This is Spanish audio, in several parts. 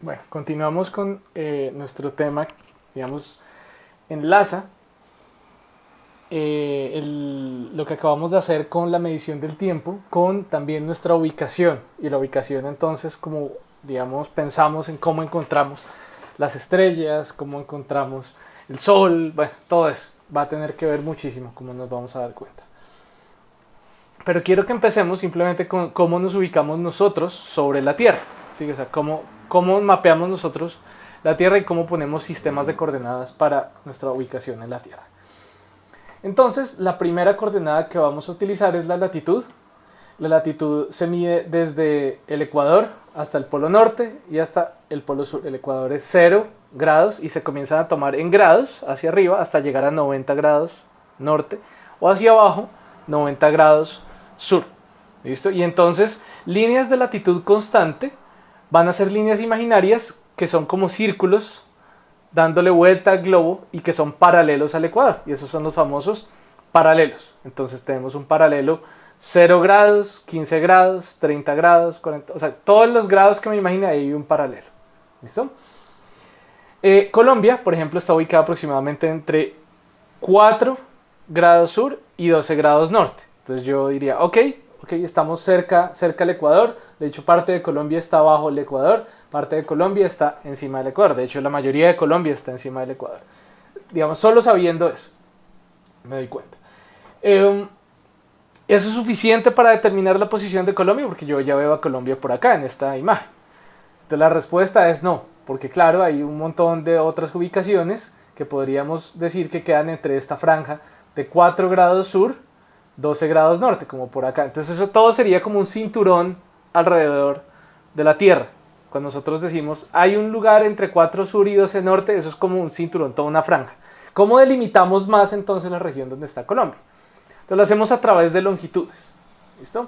Bueno, continuamos con nuestro tema, digamos, enlaza lo que acabamos de hacer con la medición del tiempo con también nuestra ubicación. Y la ubicación entonces, como digamos, pensamos en cómo encontramos las estrellas, cómo encontramos el sol, bueno, todo eso va a tener que ver muchísimo, como nos vamos a dar cuenta. Pero quiero que empecemos simplemente con cómo nos ubicamos nosotros sobre la Tierra. ¿Sí? O sea, cómo mapeamos nosotros la Tierra y cómo ponemos sistemas de coordenadas para nuestra ubicación en la Tierra. Entonces, la primera coordenada que vamos a utilizar es la latitud. La latitud se mide desde el Ecuador hasta el Polo Norte y hasta el Polo Sur. El Ecuador es 0 grados y se comienzan a tomar en grados hacia arriba hasta llegar a 90 grados norte o hacia abajo 90 grados sur. ¿Listo? Y entonces, líneas de latitud constante van a ser líneas imaginarias que son como círculos dándole vuelta al globo y que son paralelos al ecuador. Y esos son los famosos paralelos. Entonces tenemos un paralelo 0 grados, 15 grados, 30 grados, 40, o sea, todos los grados que me imagine ahí hay un paralelo. ¿Listo? Colombia, por ejemplo, está ubicada aproximadamente entre 4 grados sur y 12 grados norte. Entonces yo diría, ok, estamos cerca al Ecuador. De hecho, parte de Colombia está bajo el Ecuador, parte de Colombia está encima del Ecuador. De hecho, la mayoría de Colombia está encima del Ecuador. Digamos, solo sabiendo eso, me doy cuenta. ¿Eso es suficiente para determinar la posición de Colombia? Porque yo ya veo a Colombia por acá, en esta imagen. Entonces la respuesta es no, porque claro, hay un montón de otras ubicaciones que podríamos decir que quedan entre esta franja de 4 grados sur, 12 grados norte, como por acá. Entonces eso todo sería como un cinturón alrededor de la Tierra. Cuando nosotros decimos hay un lugar entre 4 sur y 12 norte, eso es como un cinturón, toda una franja. ¿Cómo delimitamos más entonces la región donde está Colombia? Entonces lo hacemos a través de longitudes. ¿Listo?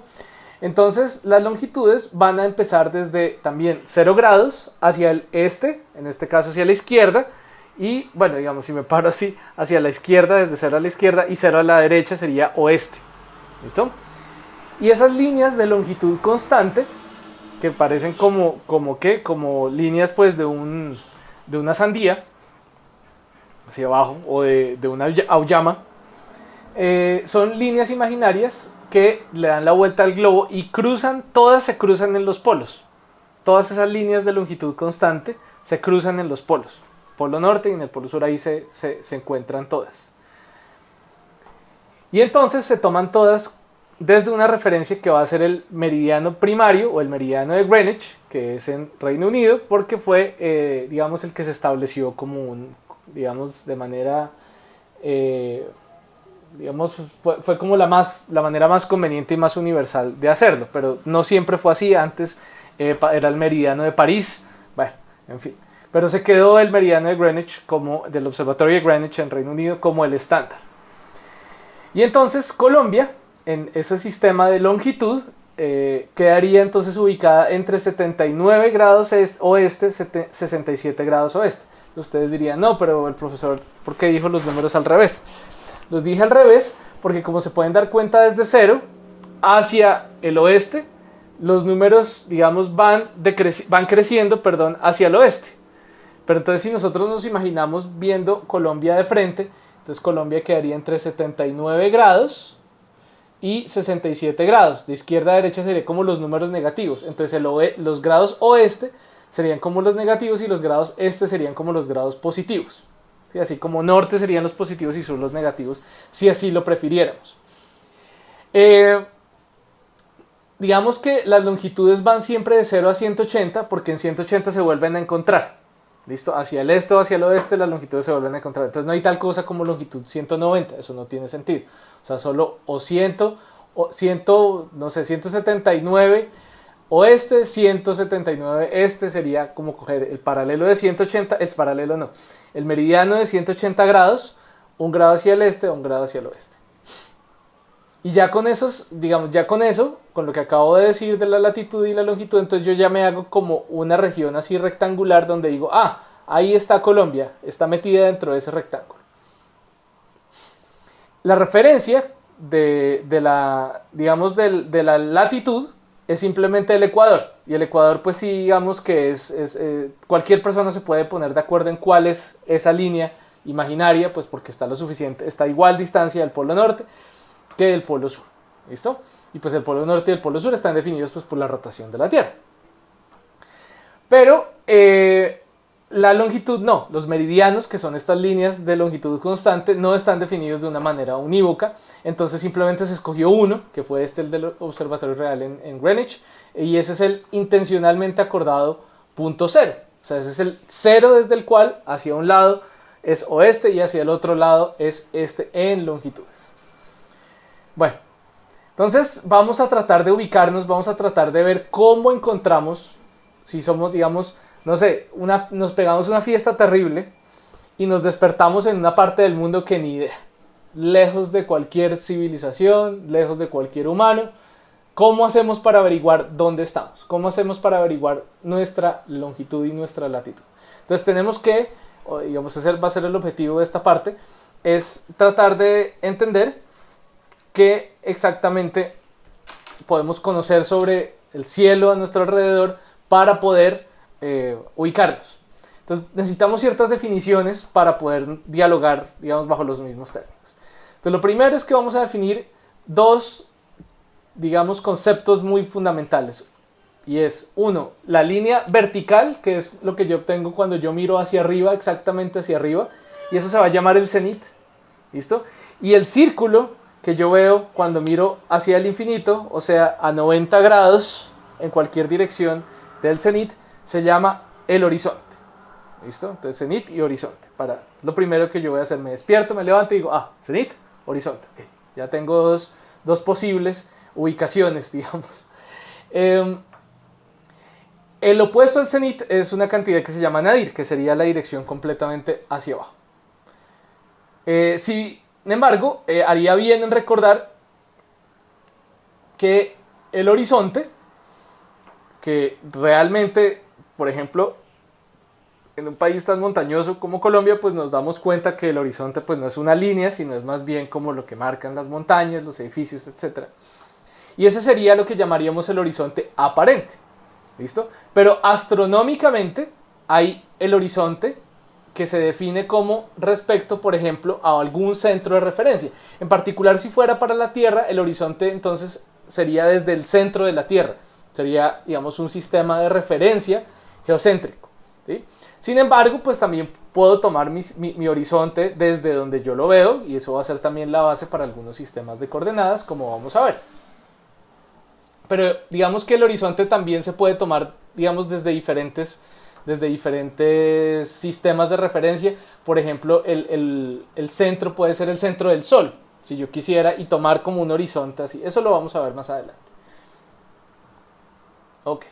Entonces las longitudes van a empezar desde también 0 grados hacia el este, en este caso hacia la izquierda, y bueno, digamos, si me paro así, hacia la izquierda, desde 0 a la izquierda y 0 a la derecha sería oeste. ¿Listo? Y esas líneas de longitud constante, que parecen como líneas pues de una sandía, hacia abajo, o de una auyama, son líneas imaginarias que le dan la vuelta al globo y todas se cruzan en los polos. Todas esas líneas de longitud constante se cruzan en los polos. Polo norte y en el polo sur ahí se encuentran todas. Y entonces se toman todas desde una referencia que va a ser el meridiano primario o el meridiano de Greenwich, que es en Reino Unido, porque fue, digamos, el que se estableció como digamos, de manera digamos, fue como la manera más conveniente y más universal de hacerlo, pero no siempre fue así. Antes era el meridiano de París, bueno, en fin, pero se quedó el meridiano de Greenwich, como del observatorio de Greenwich en Reino Unido, como el estándar. Y entonces Colombia, en ese sistema de longitud, quedaría entonces ubicada entre 79 grados oeste, 67 grados oeste. Ustedes dirían, no, pero el profesor, ¿por qué dijo los números al revés? Los dije al revés porque, como se pueden dar cuenta, desde 0 hacia el oeste, los números, digamos, van creciendo, hacia el oeste. Pero entonces, si nosotros nos imaginamos viendo Colombia de frente, entonces Colombia quedaría entre 79 grados y 67 grados. De izquierda a derecha serían como los números negativos. Entonces los grados oeste serían como los negativos y los grados este serían como los grados positivos. ¿Sí? Así como norte serían los positivos y sur los negativos, si así lo prefiriéramos. Digamos que las longitudes van siempre de 0 a 180 porque en 180 se vuelven a encontrar. ¿Listo? Hacia el este o hacia el oeste las longitudes se vuelven a encontrar. Entonces no hay tal cosa como longitud 190, eso no tiene sentido. O sea, solo o 100, no sé, 179 oeste, 179 este sería como coger el paralelo de 180, el paralelo no, el meridiano de 180 grados, un grado hacia el este, un grado hacia el oeste. Y ya con esos, digamos, ya con eso, con lo que acabo de decir de la latitud y la longitud, entonces yo ya me hago como una región así rectangular donde digo, ahí está Colombia, está metida dentro de ese rectángulo. La referencia de la latitud es simplemente el ecuador. Y el ecuador, pues sí, digamos que cualquier persona se puede poner de acuerdo en cuál es esa línea imaginaria, pues porque está a igual distancia del polo norte que del polo sur. ¿Listo? Y pues el polo norte y el polo sur están definidos pues por la rotación de la Tierra. Pero la longitud no, los meridianos, que son estas líneas de longitud constante, no están definidos de una manera unívoca. Entonces simplemente se escogió uno, que fue el del Observatorio Real en Greenwich, y ese es el intencionalmente acordado punto cero. O sea, ese es el cero desde el cual hacia un lado es oeste y hacia el otro lado es este en longitudes. Bueno, entonces vamos a tratar de ubicarnos, vamos a tratar de ver cómo encontramos, si somos, digamos, no sé, nos pegamos una fiesta terrible y nos despertamos en una parte del mundo que ni idea, lejos de cualquier civilización, lejos de cualquier humano. ¿Cómo hacemos para averiguar dónde estamos? ¿Cómo hacemos para averiguar nuestra longitud y nuestra latitud? Entonces tenemos que, digamos, ese va a ser el objetivo de esta parte, es tratar de entender qué exactamente podemos conocer sobre el cielo a nuestro alrededor para poder ubicarnos. Entonces necesitamos ciertas definiciones para poder dialogar, digamos, bajo los mismos términos. Entonces lo primero es que vamos a definir dos, digamos, conceptos muy fundamentales. Y es, uno, la línea vertical, que es lo que yo obtengo cuando yo miro hacia arriba, exactamente hacia arriba, y eso se va a llamar el cenit. ¿Listo? Y el círculo que yo veo cuando miro hacia el infinito, o sea, a 90 grados en cualquier dirección del cenit, se llama el horizonte. ¿Listo? Entonces cenit y horizonte. Lo primero que yo voy a hacer, me despierto, me levanto y digo, cenit, horizonte. Okay. Ya tengo dos posibles ubicaciones, digamos. El opuesto al cenit es una cantidad que se llama nadir, que sería la dirección completamente hacia abajo. Sin embargo, haría bien en recordar que el horizonte, que realmente, por ejemplo, en un país tan montañoso como Colombia, pues nos damos cuenta que el horizonte pues no es una línea, sino es más bien como lo que marcan las montañas, los edificios, etc. Y ese sería lo que llamaríamos el horizonte aparente. ¿Listo? Pero astronómicamente hay el horizonte que se define como respecto, por ejemplo, a algún centro de referencia. En particular, si fuera para la Tierra, el horizonte entonces sería desde el centro de la Tierra. Sería, digamos, un sistema de referencia geocéntrico. ¿Sí? Sin embargo, pues también puedo tomar mi horizonte desde donde yo lo veo, y eso va a ser también la base para algunos sistemas de coordenadas, como vamos a ver. Pero digamos que el horizonte también se puede tomar, digamos, desde diferentes sistemas de referencia. Por ejemplo, el centro puede ser el centro del Sol, si yo quisiera, y tomar como un horizonte así. Eso lo vamos a ver más adelante. Ok.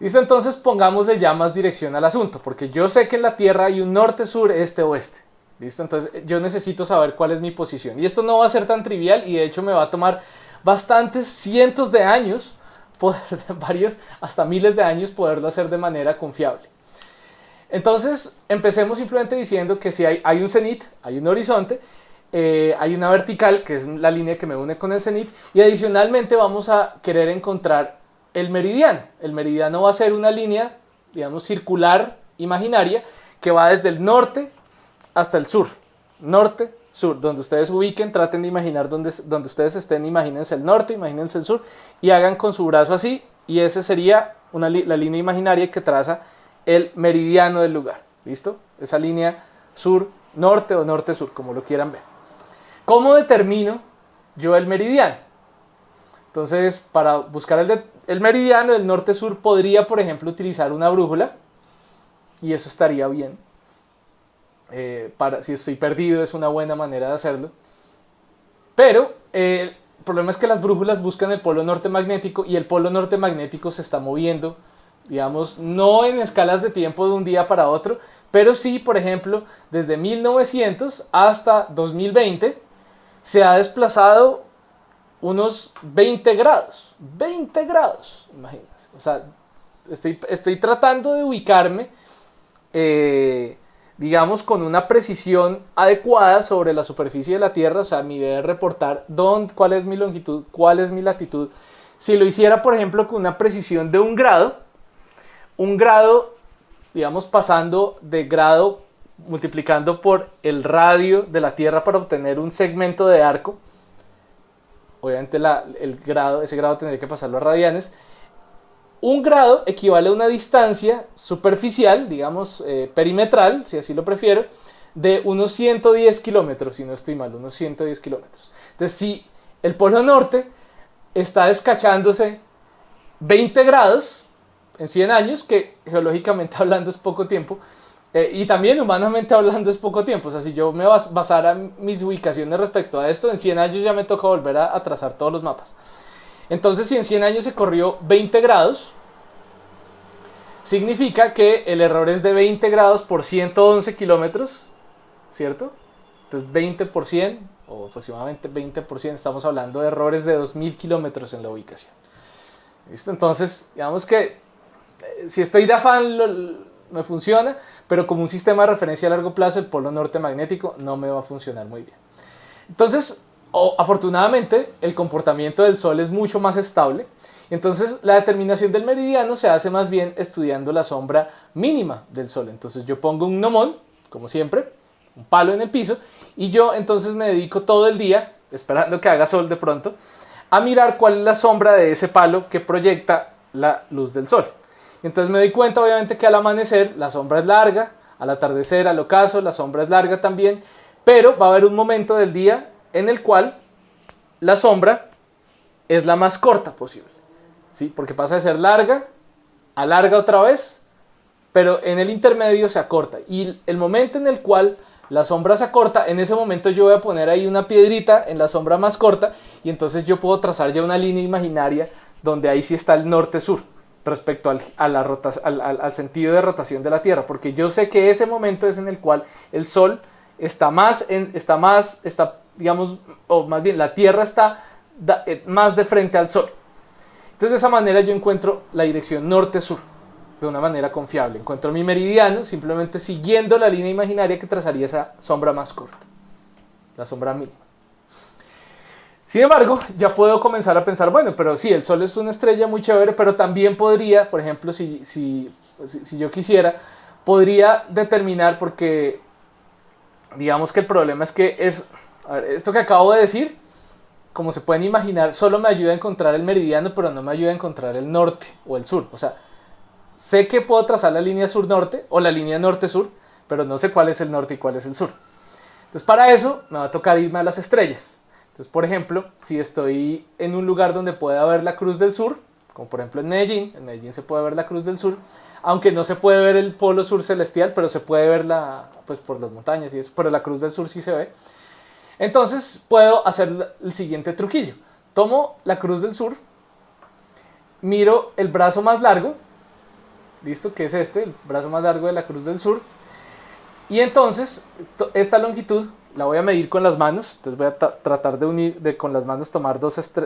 Listo, entonces pongámosle ya más dirección al asunto, porque yo sé que en la Tierra hay un norte, sur, este, oeste. ¿Listo? Entonces yo necesito saber cuál es mi posición. Y esto no va a ser tan trivial, y de hecho me va a tomar bastantes cientos de años, varios, hasta miles de años, poderlo hacer de manera confiable. Entonces empecemos simplemente diciendo que si hay un cenit, hay un horizonte, hay una vertical, que es la línea que me une con el cenit, y adicionalmente vamos a querer encontrar el meridiano. El meridiano va a ser una línea, digamos, circular, imaginaria, que va desde el norte hasta el sur. Norte, sur, donde ustedes ubiquen, traten de imaginar donde ustedes estén, imagínense el norte, imagínense el sur, y hagan con su brazo así, y ese sería la línea imaginaria que traza el meridiano del lugar. ¿Listo? Esa línea sur-norte o norte-sur, como lo quieran ver. ¿Cómo determino yo el meridiano? Entonces, para buscar el meridiano del norte-sur, podría, por ejemplo, utilizar una brújula, y eso estaría bien. Si estoy perdido, es una buena manera de hacerlo. Pero el problema es que las brújulas buscan el polo norte magnético, y el polo norte magnético se está moviendo, digamos, no en escalas de tiempo de un día para otro, pero sí, por ejemplo, desde 1900 hasta 2020 se ha desplazado unos 20 grados. 20 grados, imagínense. O sea, estoy tratando de ubicarme, digamos, con una precisión adecuada sobre la superficie de la Tierra. O sea, mi idea es reportar cuál es mi longitud, cuál es mi latitud, si lo hiciera, por ejemplo, con una precisión de un grado, digamos, pasando de grado, multiplicando por el radio de la Tierra para obtener un segmento de arco, obviamente ese grado tendría que pasarlo a radianes. Un grado equivale a una distancia superficial, digamos, perimetral, si así lo prefiero, de unos 110 kilómetros, si no estoy mal, unos 110 kilómetros. Entonces, si el polo norte está descachándose 20 grados en 100 años, que geológicamente hablando es poco tiempo, y también humanamente hablando es poco tiempo. O sea, si yo me basara mis ubicaciones respecto a esto, en 100 años ya me toca volver a trazar todos los mapas. Entonces, si en 100 años se corrió 20 grados, significa que el error es de 20 grados por 111 kilómetros, ¿cierto? Entonces 20%, o aproximadamente 20%, estamos hablando de errores de 2000 kilómetros en la ubicación. ¿Listo? Entonces, digamos que si estoy de afán me funciona, pero como un sistema de referencia a largo plazo, el polo norte magnético no me va a funcionar muy bien. Entonces, afortunadamente, el comportamiento del Sol es mucho más estable. Entonces, la determinación del meridiano se hace más bien estudiando la sombra mínima del Sol. Entonces, yo pongo un gnomón, como siempre, un palo en el piso, y yo entonces me dedico todo el día, esperando que haga sol de pronto, a mirar cuál es la sombra de ese palo que proyecta la luz del Sol. Entonces me doy cuenta, obviamente, que al amanecer la sombra es larga, al atardecer, al ocaso, la sombra es larga también, pero va a haber un momento del día en el cual la sombra es la más corta posible, ¿sí? Porque pasa de ser larga a larga otra vez, pero en el intermedio se acorta. Y el momento en el cual la sombra se acorta, en ese momento yo voy a poner ahí una piedrita en la sombra más corta, y entonces yo puedo trazar ya una línea imaginaria donde ahí sí está el norte-sur respecto al sentido de rotación de la Tierra, porque yo sé que ese momento es en el cual el Sol está digamos, o más bien la Tierra está más de frente al Sol. Entonces de esa manera yo encuentro la dirección norte-sur de una manera confiable. Encuentro mi meridiano simplemente siguiendo la línea imaginaria que trazaría esa sombra más corta, la sombra mínima. Sin embargo, ya puedo comenzar a pensar, bueno, pero sí, el Sol es una estrella muy chévere, pero también podría, por ejemplo, si yo quisiera, podría determinar, porque digamos que el problema es que a ver, esto que acabo de decir, como se pueden imaginar, solo me ayuda a encontrar el meridiano, pero no me ayuda a encontrar el norte o el sur. O sea, sé que puedo trazar la línea sur-norte o la línea norte-sur, pero no sé cuál es el norte y cuál es el sur. Entonces, para eso me va a tocar irme a las estrellas. Entonces, por ejemplo, si estoy en un lugar donde pueda ver la Cruz del Sur, como por ejemplo en Medellín se puede ver la Cruz del Sur, aunque no se puede ver el polo sur celestial, pero se puede ver pues por las montañas y eso, pero la Cruz del Sur sí se ve. Entonces puedo hacer el siguiente truquillo. Tomo la Cruz del Sur, miro el brazo más largo, ¿listo? Que es el brazo más largo de la Cruz del Sur, y entonces esta longitud la voy a medir con las manos. Entonces voy a tratar de con las manos tomar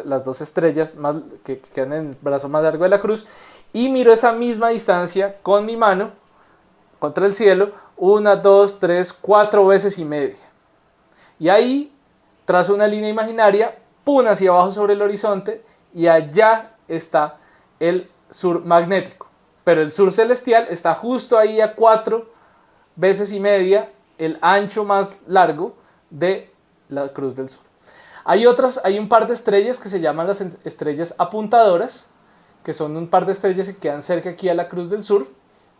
las dos estrellas que quedan en el brazo más largo de la cruz, y miro esa misma distancia con mi mano contra el cielo 1, 2, 3, 4 veces y media, y ahí trazo una línea imaginaria, pum, hacia abajo sobre el horizonte, y allá está el sur magnético, pero el sur celestial está justo ahí a 4 veces y media el ancho más largo de la Cruz del Sur. Hay un par de estrellas que se llaman las estrellas apuntadoras, que son un par de estrellas que quedan cerca aquí a la Cruz del Sur,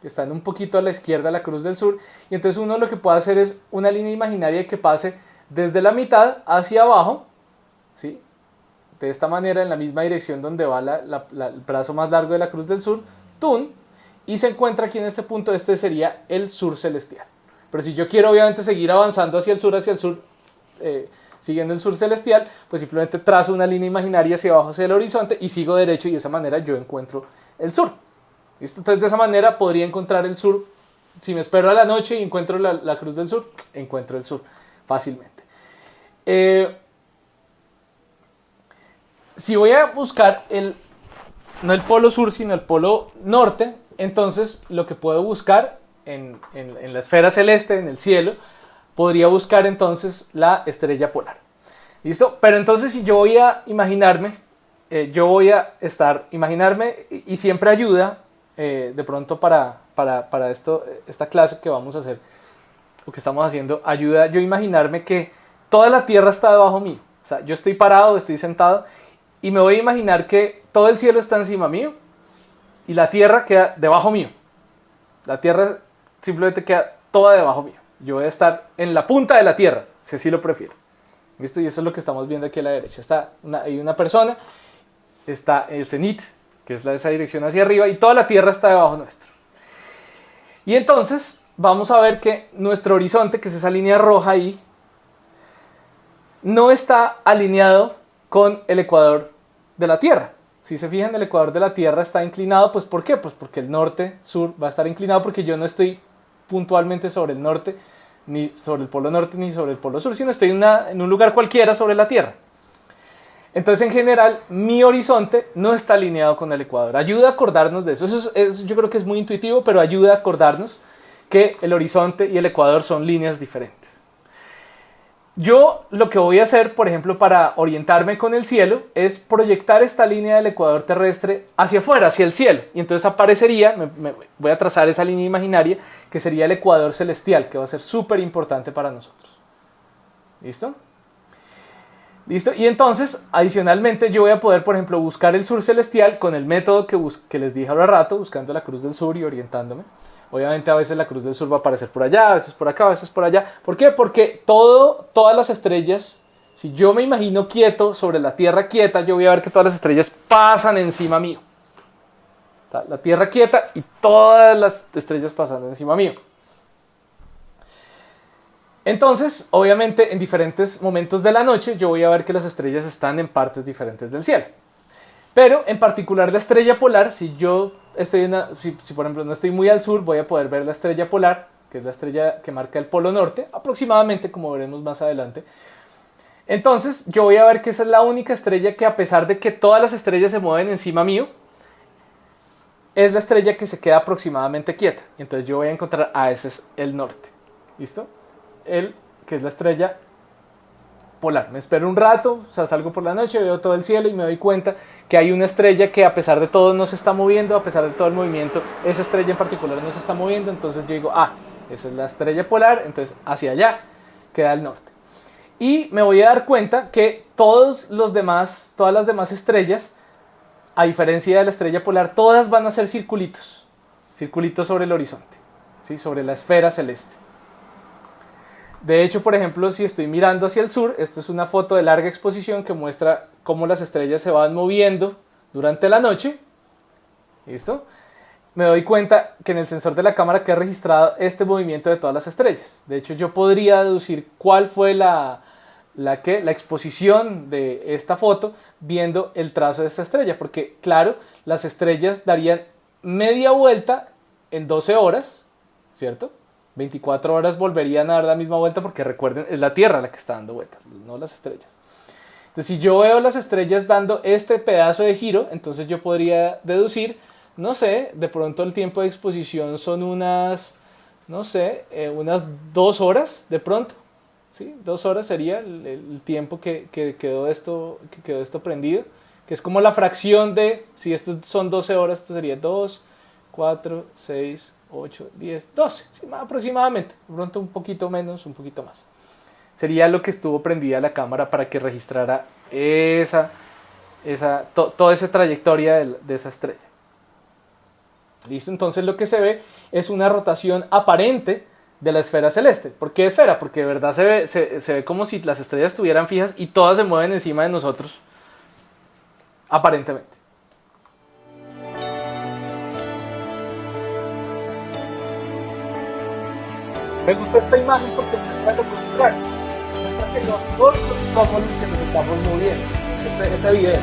que están un poquito a la izquierda de la Cruz del Sur, y entonces uno lo que puede hacer es una línea imaginaria que pase desde la mitad hacia abajo, ¿sí? De esta manera, en la misma dirección donde va el brazo más largo de la Cruz del Sur, ¡tun! Y se encuentra aquí en este punto. Este sería el sur celestial. Pero si yo quiero obviamente seguir avanzando hacia el sur, siguiendo el sur celestial, pues simplemente trazo una línea imaginaria hacia abajo hacia el horizonte y sigo derecho, y de esa manera yo encuentro el sur. ¿Listo? Entonces de esa manera podría encontrar el sur. Si me espero a la noche y encuentro la Cruz del Sur, encuentro el sur fácilmente. Si voy a buscar no el polo sur, sino el polo norte, entonces lo que puedo buscar en la esfera celeste, en el cielo, podría buscar entonces la estrella polar. ¿Listo? Pero entonces, si yo voy a imaginarme yo voy a imaginarme, y siempre ayuda, de pronto para esta clase que vamos a hacer, o que estamos haciendo, ayuda yo a imaginarme que toda la tierra está debajo mío. O sea, yo estoy parado, estoy sentado, y me voy a imaginar que todo el cielo está encima mío, y la tierra queda debajo mío. La tierra simplemente queda toda debajo mío. Yo voy a estar en la punta de la tierra, si así lo prefiero. ¿Listo? Y eso es lo que estamos viendo aquí a la derecha. Hay una persona, está el cenit, que es esa dirección hacia arriba, y toda la tierra está debajo nuestro. Y entonces vamos a ver que nuestro horizonte, que es esa línea roja ahí, no está alineado con el ecuador de la tierra. Si se fijan, el ecuador de la tierra está inclinado, pues ¿por qué? Pues porque el norte-sur va a estar inclinado, porque yo no estoy puntualmente sobre el norte, ni sobre el polo norte, ni sobre el polo sur, sino estoy en un lugar cualquiera sobre la tierra. Entonces, en general, mi horizonte no está alineado con el ecuador. Ayuda a acordarnos de eso. Yo creo que es muy intuitivo, pero ayuda a acordarnos que el horizonte y el ecuador son líneas diferentes. Yo lo que voy a hacer, por ejemplo, para orientarme con el cielo, es proyectar esta línea del ecuador terrestre hacia afuera, hacia el cielo. Y entonces aparecería, voy a trazar esa línea imaginaria, que sería el ecuador celestial, que va a ser súper importante para nosotros. ¿Listo? ¿Listo? Y entonces, adicionalmente, yo voy a poder, por ejemplo, buscar el sur celestial con el método que les dije hace rato, buscando la cruz del sur y orientándome. Obviamente a veces la cruz del sur va a aparecer por allá, a veces por acá, a veces por allá. ¿Por qué? Porque todas las estrellas, si yo me imagino quieto sobre la Tierra quieta, yo voy a ver que todas las estrellas pasan encima mío. La Tierra quieta y todas las estrellas pasando encima mío. Entonces, obviamente, en diferentes momentos de la noche, yo voy a ver que las estrellas están en partes diferentes del cielo. Pero, en particular, la estrella polar, si por ejemplo no estoy muy al sur, voy a poder ver la estrella polar, que es la estrella que marca el polo norte, aproximadamente, como veremos más adelante. Entonces, yo voy a ver que esa es la única estrella que, a pesar de que todas las estrellas se mueven encima mío, es la estrella que se queda aproximadamente quieta. Y entonces yo voy a encontrar, ese es el norte. ¿Listo? Que es la estrella polar. Me espero un rato, o sea, salgo por la noche, veo todo el cielo y me doy cuenta que hay una estrella que, a pesar de todo, no se está moviendo, a pesar de todo el movimiento, esa estrella en particular no se está moviendo. Entonces yo digo, esa es la estrella polar, entonces hacia allá queda el norte. Y me voy a dar cuenta que todas las demás estrellas, a diferencia de la estrella polar, todas van a ser circulitos sobre el horizonte, ¿sí? Sobre la esfera celeste. De hecho, por ejemplo, si estoy mirando hacia el sur, esto es una foto de larga exposición que muestra cómo las estrellas se van moviendo durante la noche. ¿Listo? Me doy cuenta que en el sensor de la cámara queda registrado este movimiento de todas las estrellas. De hecho, yo podría deducir cuál fue la exposición de esta foto viendo el trazo de esta estrella. Porque, claro, las estrellas darían media vuelta en 12 horas, ¿cierto? 24 horas volverían a dar la misma vuelta, porque recuerden, es la Tierra la que está dando vueltas, no las estrellas. Entonces, si yo veo las estrellas dando este pedazo de giro, entonces yo podría deducir, no sé, de pronto el tiempo de exposición son unas 2 horas de pronto. ¿Sí? 2 horas sería el tiempo que quedó esto prendido, que es como la fracción de, si estos son 12 horas, esto sería 2, 4, 6, 8, 10, 12, sí, aproximadamente, de pronto un poquito menos, un poquito más. Sería lo que estuvo prendida la cámara para que registrara toda esa trayectoria de esa estrella. ¿Listo? Entonces lo que se ve es una rotación aparente de la esfera celeste. ¿Por qué esfera? Porque de verdad se ve como si las estrellas estuvieran fijas y todas se mueven encima de nosotros, aparentemente. Me gusta esta imagen porque muestra lo contrario. Muestra que nosotros somos los que nos estamos moviendo. Este video.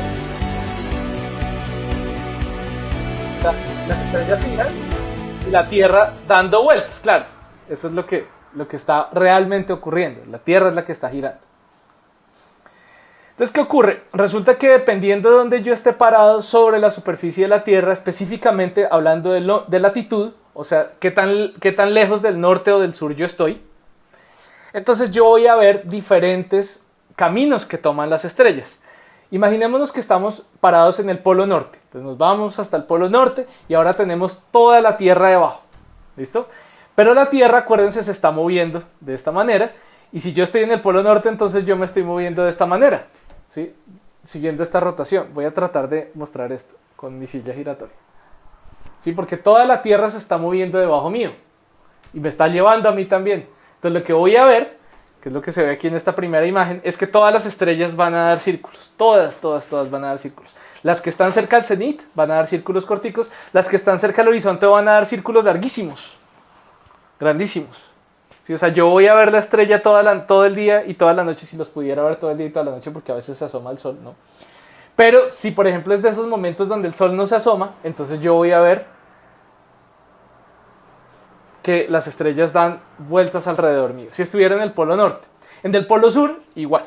Las estrellas giran y la Tierra dando vueltas, claro. Eso es lo que está realmente ocurriendo. La Tierra es la que está girando. Entonces, ¿qué ocurre? Resulta que dependiendo de donde yo esté parado sobre la superficie de la Tierra, específicamente hablando de latitud, o sea, qué tan lejos del norte o del sur yo estoy, entonces yo voy a ver diferentes caminos que toman las estrellas. Imaginémonos que estamos parados en el polo norte. Entonces nos vamos hasta el polo norte y ahora tenemos toda la Tierra debajo. ¿Listo? Pero la Tierra, acuérdense, se está moviendo de esta manera. Y si yo estoy en el polo norte, entonces yo me estoy moviendo de esta manera, ¿sí? Siguiendo esta rotación. Voy a tratar de mostrar esto con mi silla giratoria. ¿Sí? Porque toda la Tierra se está moviendo debajo mío. Y me está llevando a mí también. Entonces lo que voy a ver, que es lo que se ve aquí en esta primera imagen, es que todas las estrellas van a dar círculos. Todas van a dar círculos. Las que están cerca al cenit van a dar círculos corticos. Las que están cerca al horizonte van a dar círculos larguísimos. Grandísimos. Sí, o sea, yo voy a ver la estrella todo el día y toda la noche, si los pudiera ver todo el día y toda la noche, porque a veces se asoma el sol, ¿no? Pero si por ejemplo es de esos momentos donde el sol no se asoma, entonces yo voy a ver que las estrellas dan vueltas alrededor mío. Si estuviera en el polo norte. En el polo sur, igual.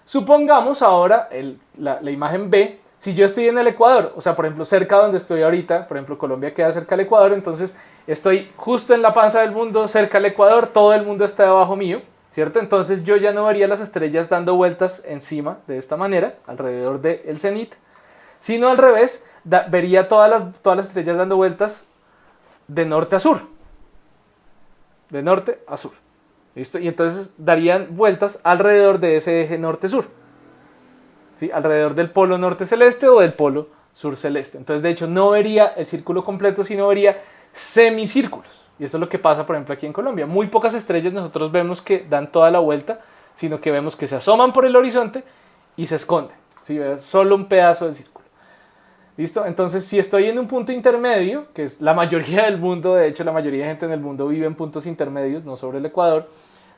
Supongamos ahora la imagen B, si yo estoy en el Ecuador, o sea, por ejemplo, cerca donde estoy ahorita, por ejemplo, Colombia queda cerca del Ecuador, entonces estoy justo en la panza del mundo, cerca del Ecuador, todo el mundo está debajo mío, ¿cierto? Entonces yo ya no vería las estrellas dando vueltas encima de esta manera, alrededor del cenit, sino al revés, vería todas las estrellas dando vueltas de norte a sur. De norte a sur. ¿Listo? Y entonces darían vueltas alrededor de ese eje norte-sur. ¿Sí? Alrededor del polo norte celeste o del polo sur celeste. Entonces, de hecho, no vería el círculo completo, sino vería semicírculos. Y eso es lo que pasa, por ejemplo, aquí en Colombia. Muy pocas estrellas nosotros vemos que dan toda la vuelta, sino que vemos que se asoman por el horizonte y se esconden. ¿Sí? Solo un pedazo del círculo. ¿Listo? Entonces, si estoy en un punto intermedio, que es la mayoría del mundo, de hecho la mayoría de gente en el mundo vive en puntos intermedios, no sobre el Ecuador,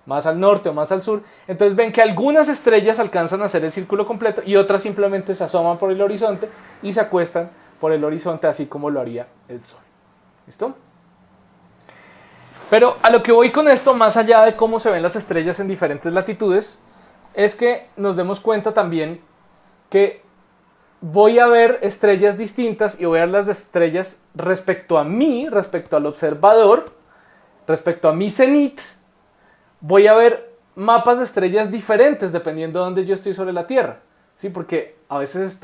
más al norte o más al sur, entonces ven que algunas estrellas alcanzan a hacer el círculo completo y otras simplemente se asoman por el horizonte y se acuestan por el horizonte, así como lo haría el Sol. ¿Listo? Pero a lo que voy con esto, más allá de cómo se ven las estrellas en diferentes latitudes, es que nos demos cuenta también que voy a ver estrellas distintas y voy a ver las estrellas respecto a mí, respecto al observador, respecto a mi cenit. Voy a ver mapas de estrellas diferentes dependiendo de dónde yo estoy sobre la Tierra. ¿Sí? Porque a veces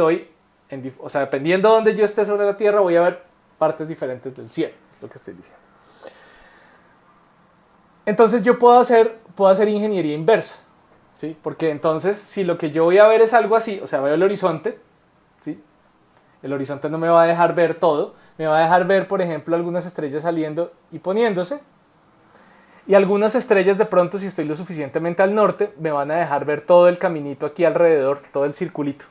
dependiendo de dónde yo esté sobre la Tierra, voy a ver partes diferentes del cielo. Es lo que estoy diciendo. Entonces yo puedo hacer ingeniería inversa. ¿Sí? Porque entonces, si lo que yo voy a ver es algo así, o sea, veo el horizonte, ¿sí? El horizonte no me va a dejar ver todo. Me va a dejar ver, por ejemplo, algunas estrellas saliendo y poniéndose. Y algunas estrellas de pronto, si estoy lo suficientemente al norte, me van a dejar ver todo el caminito aquí alrededor, todo el circulito.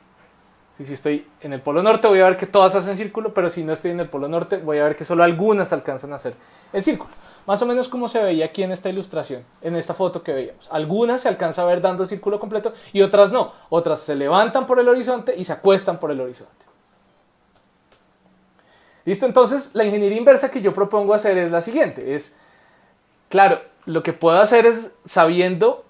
Si estoy en el polo norte voy a ver que todas hacen círculo, pero si no estoy en el polo norte voy a ver que solo algunas alcanzan a hacer el círculo. Más o menos como se veía aquí en esta ilustración, en esta foto que veíamos. Algunas se alcanza a ver dando círculo completo y otras no. Otras se levantan por el horizonte y se acuestan por el horizonte. ¿Listo? Entonces la ingeniería inversa que yo propongo hacer es la siguiente. Claro, lo que puedo hacer es, sabiendo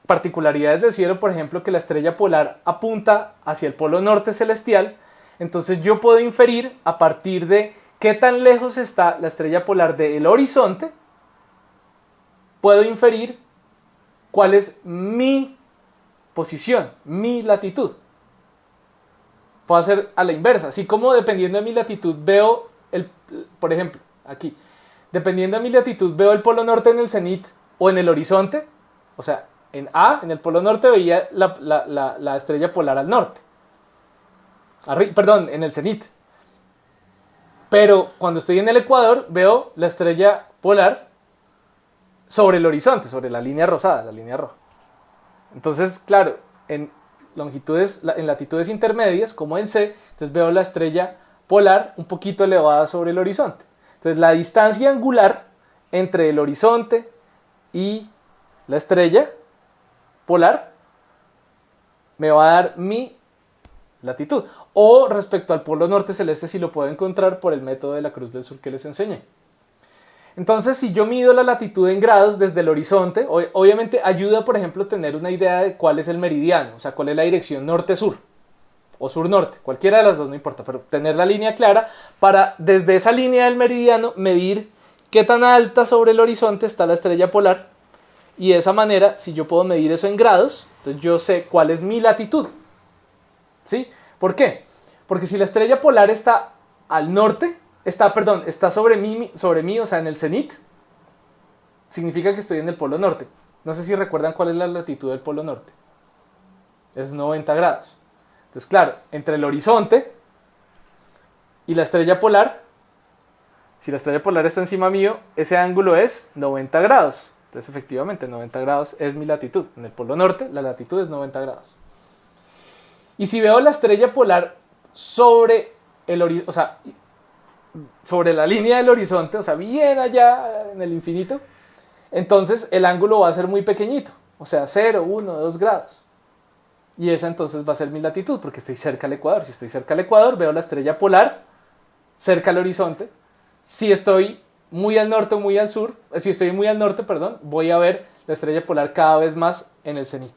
particularidades del cielo, por ejemplo, que la estrella polar apunta hacia el polo norte celestial, entonces yo puedo inferir a partir de qué tan lejos está la estrella polar del horizonte, puedo inferir cuál es mi posición, mi latitud. Puedo hacer a la inversa, así como dependiendo de mi latitud veo, por ejemplo, aquí, dependiendo de mi latitud veo el polo norte en el cenit o en el horizonte, o sea, en en el polo norte veía la estrella polar al norte. En el cenit. Pero cuando estoy en el Ecuador veo la estrella polar sobre el horizonte, sobre la línea rosada, la línea roja. Entonces, claro, en latitudes intermedias, como en C, entonces veo la estrella polar un poquito elevada sobre el horizonte. Entonces la distancia angular entre el horizonte y la estrella polar me va a dar mi latitud. O respecto al polo norte celeste, si lo puedo encontrar por el método de la cruz del sur que les enseñé. Entonces, si yo mido la latitud en grados desde el horizonte, obviamente ayuda, por ejemplo, tener una idea de cuál es el meridiano, o sea, cuál es la dirección norte-sur o sur-norte, cualquiera de las dos no importa, pero tener la línea clara para desde esa línea del meridiano medir qué tan alta sobre el horizonte está la estrella polar y de esa manera, si yo puedo medir eso en grados, entonces yo sé cuál es mi latitud. ¿Sí? ¿Por qué? Porque si la estrella polar está al norte, está sobre mí, o sea, en el cenit, significa que estoy en el polo norte. No sé si recuerdan cuál es la latitud del polo norte. Es 90 grados. Entonces, claro, entre el horizonte y la estrella polar, si la estrella polar está encima mío, ese ángulo es 90 grados. Entonces, efectivamente, 90 grados es mi latitud. En el polo norte, la latitud es 90 grados. Y si veo la estrella polar sobre o sea, sobre la línea del horizonte, o sea, bien allá en el infinito, entonces el ángulo va a ser muy pequeñito, o sea, 0, 1, 2 grados. Y esa entonces va a ser mi latitud, porque estoy cerca al ecuador. Si estoy cerca al ecuador, veo la estrella polar cerca al horizonte. Si estoy muy al norte o muy al sur, si estoy muy al norte, perdón, voy a ver la estrella polar cada vez más en el cenit.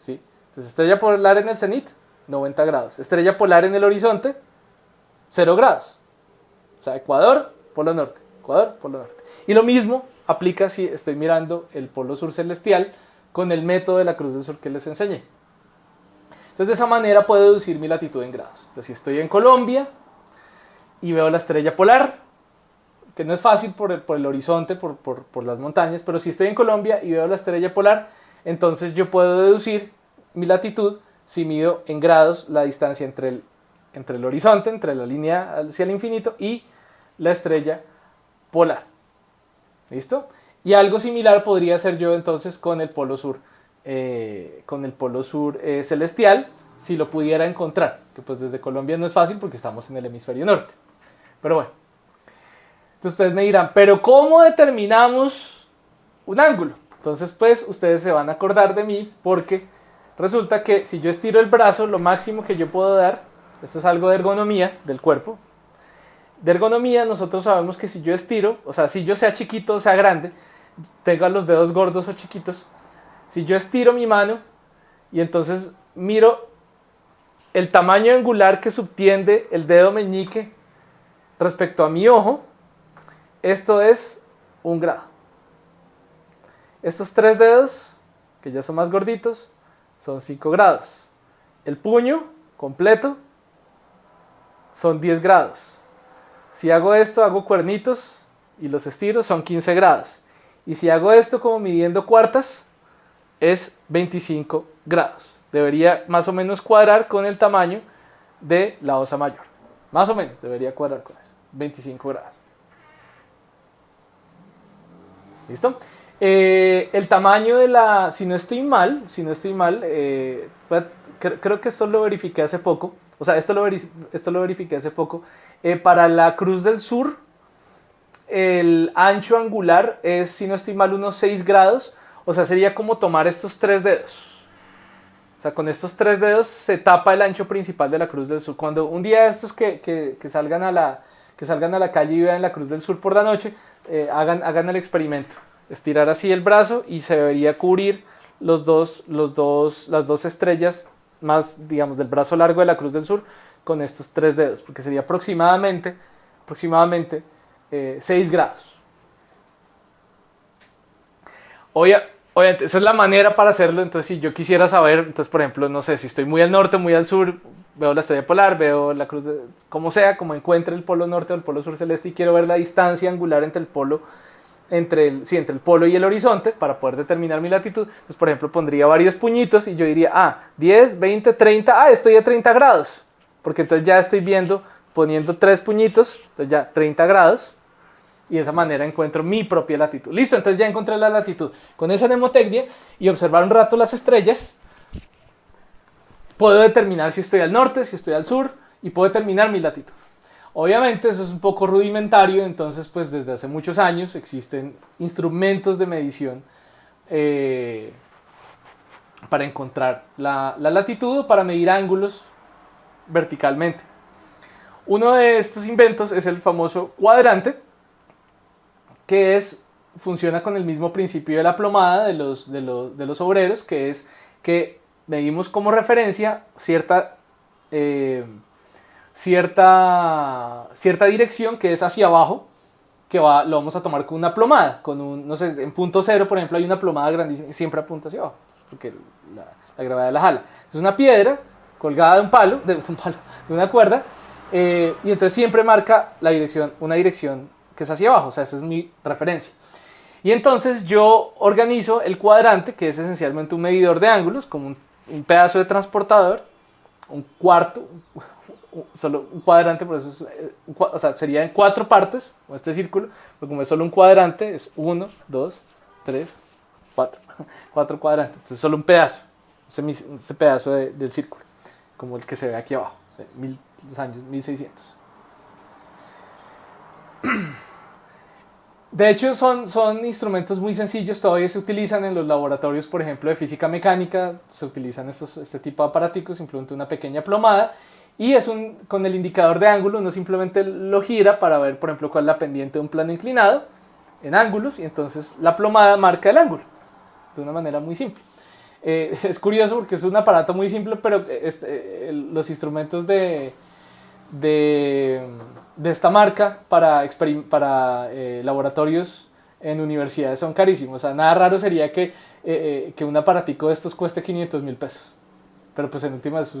¿Sí? Entonces, estrella polar en el cenit, 90 grados. Estrella polar en el horizonte, 0 grados. O sea, Ecuador, polo norte. Ecuador, polo norte. Y lo mismo aplica si estoy mirando el polo sur celestial con el método de la cruz del sur que les enseñé. Entonces, de esa manera puedo deducir mi latitud en grados. Entonces, si estoy en Colombia y veo la estrella polar, que no es fácil por el horizonte, por las montañas, pero si estoy en Colombia y veo la estrella polar, entonces yo puedo deducir mi latitud si mido en grados la distancia entre el horizonte, entre la línea hacia el infinito y la estrella polar. ¿Listo? Y algo similar podría ser yo entonces con el polo sur, celestial, si lo pudiera encontrar, que pues desde Colombia no es fácil porque estamos en el hemisferio norte. Pero bueno, entonces ustedes me dirán, ¿pero cómo determinamos un ángulo? Entonces pues ustedes se van a acordar de mí porque resulta que si yo estiro el brazo, lo máximo que yo puedo dar, esto es algo de ergonomía del cuerpo. De ergonomía nosotros sabemos que si yo estiro, o sea, si yo sea chiquito o sea grande, tenga los dedos gordos o chiquitos, si yo estiro mi mano y entonces miro el tamaño angular que subtiende el dedo meñique respecto a mi ojo, esto es 1 grado. Estos 3 dedos, que ya son más gorditos, son 5 grados. El puño completo son 10 grados. Si hago esto, hago cuernitos y los estiro, son 15 grados. Y si hago esto como midiendo cuartas, es 25 grados. Debería más o menos cuadrar con el tamaño de la osa mayor. Más o menos debería cuadrar con eso. 25 grados. ¿Listo? El tamaño de la... Si no estoy mal, creo que esto lo verifiqué hace poco. O sea, esto lo verifiqué hace poco. Para la Cruz del Sur, el ancho angular es, si no estoy mal, unos 6 grados. O sea, sería como tomar estos 3 dedos. O sea, con estos 3 dedos se tapa el ancho principal de la Cruz del Sur. Cuando un día estos que salgan a la calle y vean la Cruz del Sur por la noche, hagan el experimento. Estirar así el brazo y se debería cubrir las dos estrellas más, digamos, del brazo largo de la Cruz del Sur con estos 3 dedos, porque sería aproximadamente 6 grados. Obviamente, esa es la manera para hacerlo. Entonces, si yo quisiera saber, entonces, por ejemplo, no sé, si estoy muy al norte, muy al sur, veo la estrella polar, veo la cruz, como sea, como encuentre el polo norte o el polo sur celeste y quiero ver la distancia angular entre el polo, entre el polo y el horizonte para poder determinar mi latitud, pues, por ejemplo, pondría varios puñitos y yo diría, 10, 20, 30, estoy a 30 grados, porque entonces ya estoy viendo, poniendo 3 puñitos, entonces ya 30 grados. Y de esa manera encuentro mi propia latitud. Listo, entonces ya encontré la latitud. Con esa mnemotecnia y observar un rato las estrellas, puedo determinar si estoy al norte, si estoy al sur, y puedo determinar mi latitud. Obviamente eso es un poco rudimentario, entonces pues desde hace muchos años existen instrumentos de medición para encontrar la latitud o para medir ángulos verticalmente. Uno de estos inventos es el famoso cuadrante, que funciona con el mismo principio de la plomada de los obreros, que es que medimos como referencia cierta dirección que es hacia abajo, que lo vamos a tomar con una plomada, no sé, en punto cero, por ejemplo, hay una plomada grandísima, siempre apunta hacia abajo, porque la gravedad la jala. Es una piedra colgada de un palo, de una cuerda, y entonces siempre marca la dirección, una dirección que es hacia abajo, o sea, esa es mi referencia. Y entonces yo organizo el cuadrante, que es esencialmente un medidor de ángulos, como un pedazo de transportador, un cuarto, solo un cuadrante, por eso es, o sea, sería en 4 partes, como este círculo, pero como es solo un cuadrante, es 1, 2, 3, 4, 4 cuadrantes, entonces es solo un pedazo, ese pedazo del círculo, como el que se ve aquí abajo, de los años 1600. De hecho, son instrumentos muy sencillos, todavía se utilizan en los laboratorios, por ejemplo, de física mecánica, se utilizan este tipo de aparaticos, simplemente una pequeña plomada, y con el indicador de ángulo uno simplemente lo gira para ver, por ejemplo, cuál es la pendiente de un plano inclinado en ángulos, y entonces la plomada marca el ángulo, de una manera muy simple. Es curioso porque es un aparato muy simple, pero los instrumentos de esta marca para laboratorios en universidades son carísimos. O sea, nada raro sería que un aparatico de estos cueste 500.000 pesos. Pero pues en última es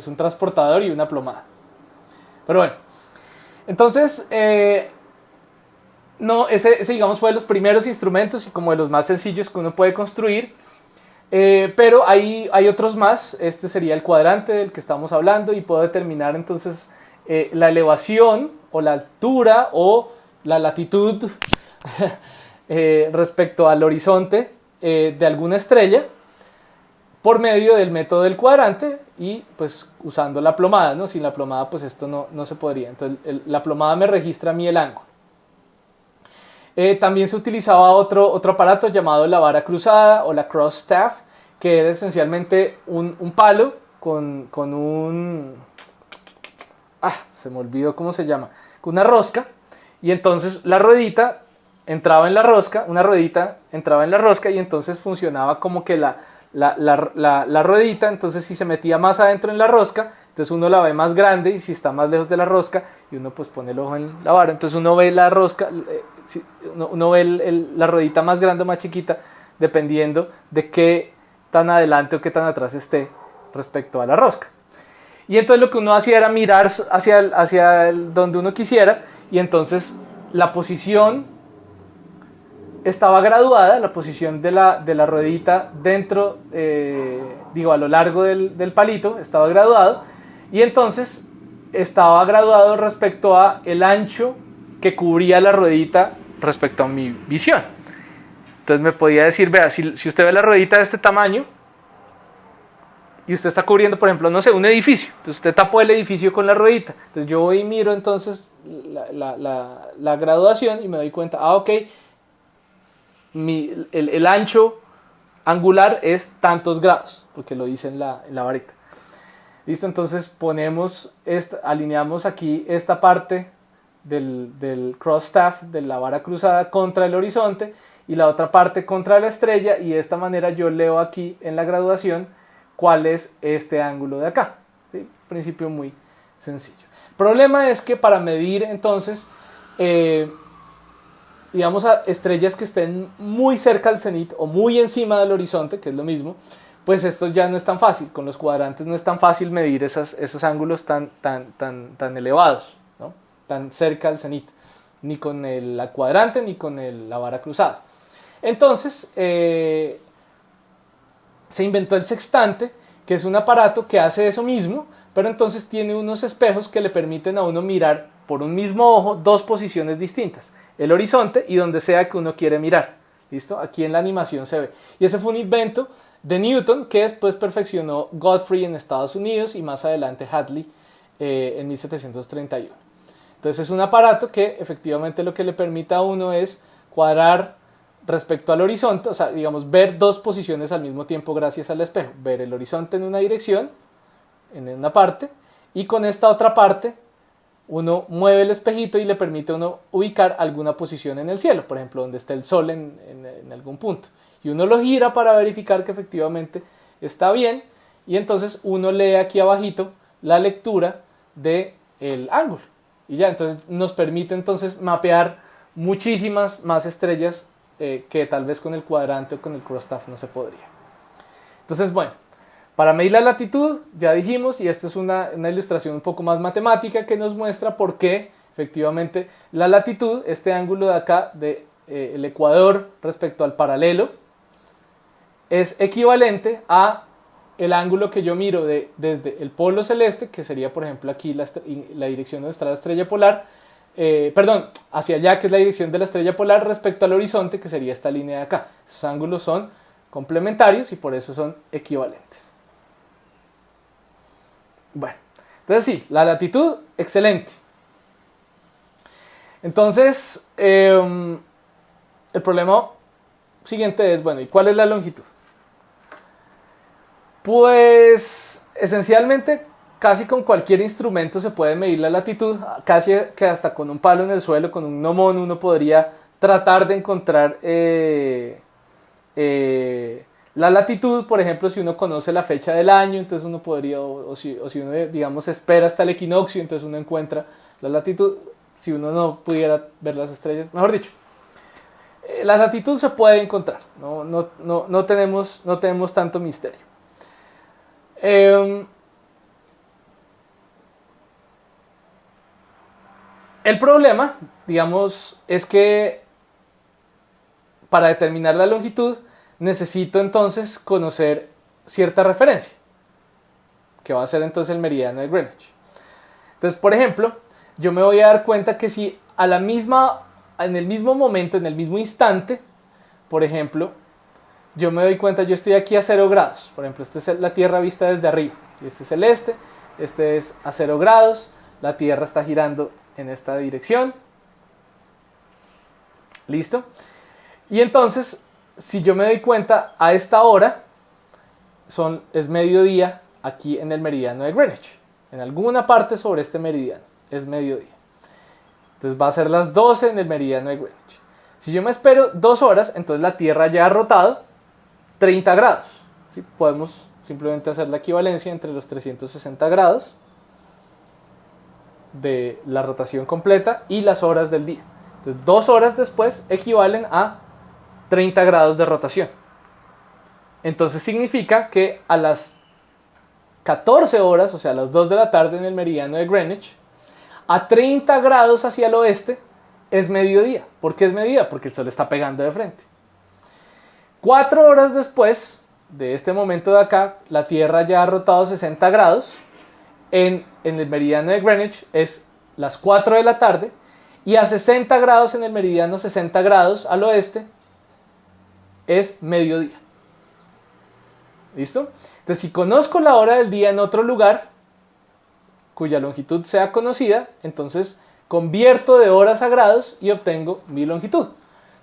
un transportador y una plomada. Pero bueno, entonces, no, ese digamos fue de los primeros instrumentos y como de los más sencillos que uno puede construir. Pero hay otros más. Este sería el cuadrante del que estamos hablando y puedo determinar entonces la elevación o la altura o la latitud respecto al horizonte de alguna estrella por medio del método del cuadrante y pues usando la plomada, ¿no? Sin la plomada pues esto no se podría. Entonces la plomada me registra a mí el ángulo. También se utilizaba otro aparato llamado la vara cruzada o la cross staff, que era esencialmente un palo con un... se me olvidó cómo se llama. Con una rosca, y entonces la ruedita entraba en la rosca, una ruedita entraba en la rosca y entonces funcionaba como que la ruedita, entonces si se metía más adentro en la rosca, entonces uno la ve más grande y si está más lejos de la rosca y uno pues pone el ojo en la vara, entonces uno ve la rosca, uno ve la ruedita más grande o más chiquita dependiendo de qué tan adelante o qué tan atrás esté respecto a la rosca. Y entonces lo que uno hacía era mirar hacia donde uno quisiera y entonces la posición estaba graduada, la posición de la ruedita dentro, a lo largo del palito estaba graduado y entonces estaba graduado respecto a el ancho que cubría la ruedita respecto a mi visión. Entonces me podía decir, vea, si usted ve la ruedita de este tamaño y usted está cubriendo, por ejemplo, no sé, un edificio, entonces usted tapó el edificio con la ruedita, entonces yo voy y miro entonces la graduación y me doy cuenta, ok, el ancho angular es tantos grados, porque lo dice en la varita. Listo, entonces alineamos aquí esta parte del cross staff, de la vara cruzada contra el horizonte y la otra parte contra la estrella y de esta manera yo leo aquí en la graduación cuál es este ángulo de acá. ¿Sí? Principio muy sencillo. El problema es que para medir entonces digamos a estrellas que estén muy cerca al cenit o muy encima del horizonte, que es lo mismo, pues esto ya no es tan fácil. Con los cuadrantes no es tan fácil medir esos ángulos tan elevados, ¿no? Tan cerca al cenit, ni con el cuadrante ni con la vara cruzada. Entonces se inventó el sextante, que es un aparato que hace eso mismo, pero entonces tiene unos espejos que le permiten a uno mirar por un mismo ojo dos posiciones distintas, el horizonte y donde sea que uno quiere mirar. ¿Listo? Aquí en la animación se ve. Y ese fue un invento de Newton que después perfeccionó Godfrey en Estados Unidos y más adelante Hadley en 1731. Entonces es un aparato que efectivamente lo que le permite a uno es cuadrar respecto al horizonte, o sea, digamos, ver dos posiciones al mismo tiempo gracias al espejo. Ver el horizonte en una dirección, en una parte, y con esta otra parte uno mueve el espejito y le permite a uno ubicar alguna posición en el cielo, por ejemplo, donde está el sol en algún punto. Y uno lo gira para verificar que efectivamente está bien, y entonces uno lee aquí abajito la lectura del ángulo. Y ya, entonces nos permite entonces mapear muchísimas más estrellas que tal vez con el cuadrante o con el cross staff no se podría. Entonces, bueno, Para medir la latitud, ya dijimos, y esta es una ilustración un poco más matemática que nos muestra por qué efectivamente la latitud, este ángulo de acá, el ecuador respecto al paralelo, es equivalente a el ángulo que yo miro desde el polo celeste, que sería por ejemplo aquí la dirección donde está la estrella polar, hacia allá, que es la dirección de la estrella polar, respecto al horizonte, que sería esta línea de acá. Esos ángulos son complementarios y por eso son equivalentes. Bueno, entonces sí, la latitud, excelente. Entonces, el problema siguiente es, bueno, ¿y cuál es la longitud? Pues, esencialmente, casi con cualquier instrumento se puede medir la latitud, casi que hasta con un palo en el suelo, con un gnomón, uno podría tratar de encontrar la latitud. Por ejemplo, si uno conoce la fecha del año, entonces uno podría, o si uno, digamos, espera hasta el equinoccio, entonces uno encuentra la latitud. Si uno no pudiera ver las estrellas, mejor dicho, la latitud se puede encontrar, no tenemos tanto misterio. El problema, digamos, es que para determinar la longitud necesito entonces conocer cierta referencia, que va a ser entonces el meridiano de Greenwich. Entonces, por ejemplo, yo me voy a dar cuenta que si en el mismo momento, en el mismo instante, por ejemplo, yo me doy cuenta, yo estoy aquí a 0 grados, por ejemplo, esta es la Tierra vista desde arriba, y este es el este es a 0 grados, la Tierra está girando en esta dirección, ¿listo? Y entonces, si yo me doy cuenta a esta hora, es mediodía aquí en el meridiano de Greenwich, en alguna parte sobre este meridiano, es mediodía. Entonces va a ser las 12 en el meridiano de Greenwich. Si yo me espero 2 horas, entonces la Tierra ya ha rotado 30 grados. ¿Sí? Podemos simplemente hacer la equivalencia entre los 360 grados de la rotación completa y las horas del día. Entonces 2 horas después equivalen a 30 grados de rotación. Entonces significa que a las 14 horas, o sea a las 2 de la tarde en el meridiano de Greenwich, a 30 grados hacia el oeste es mediodía. ¿Por qué es mediodía? Porque el sol está pegando de frente. 4 horas después de este momento de acá, la Tierra ya ha rotado 60 grados. En el meridiano de Greenwich es las 4 de la tarde. Y a 60 grados en el meridiano 60 grados al oeste es mediodía. ¿Listo? Entonces, si conozco la hora del día en otro lugar, cuya longitud sea conocida, entonces convierto de horas a grados y obtengo mi longitud.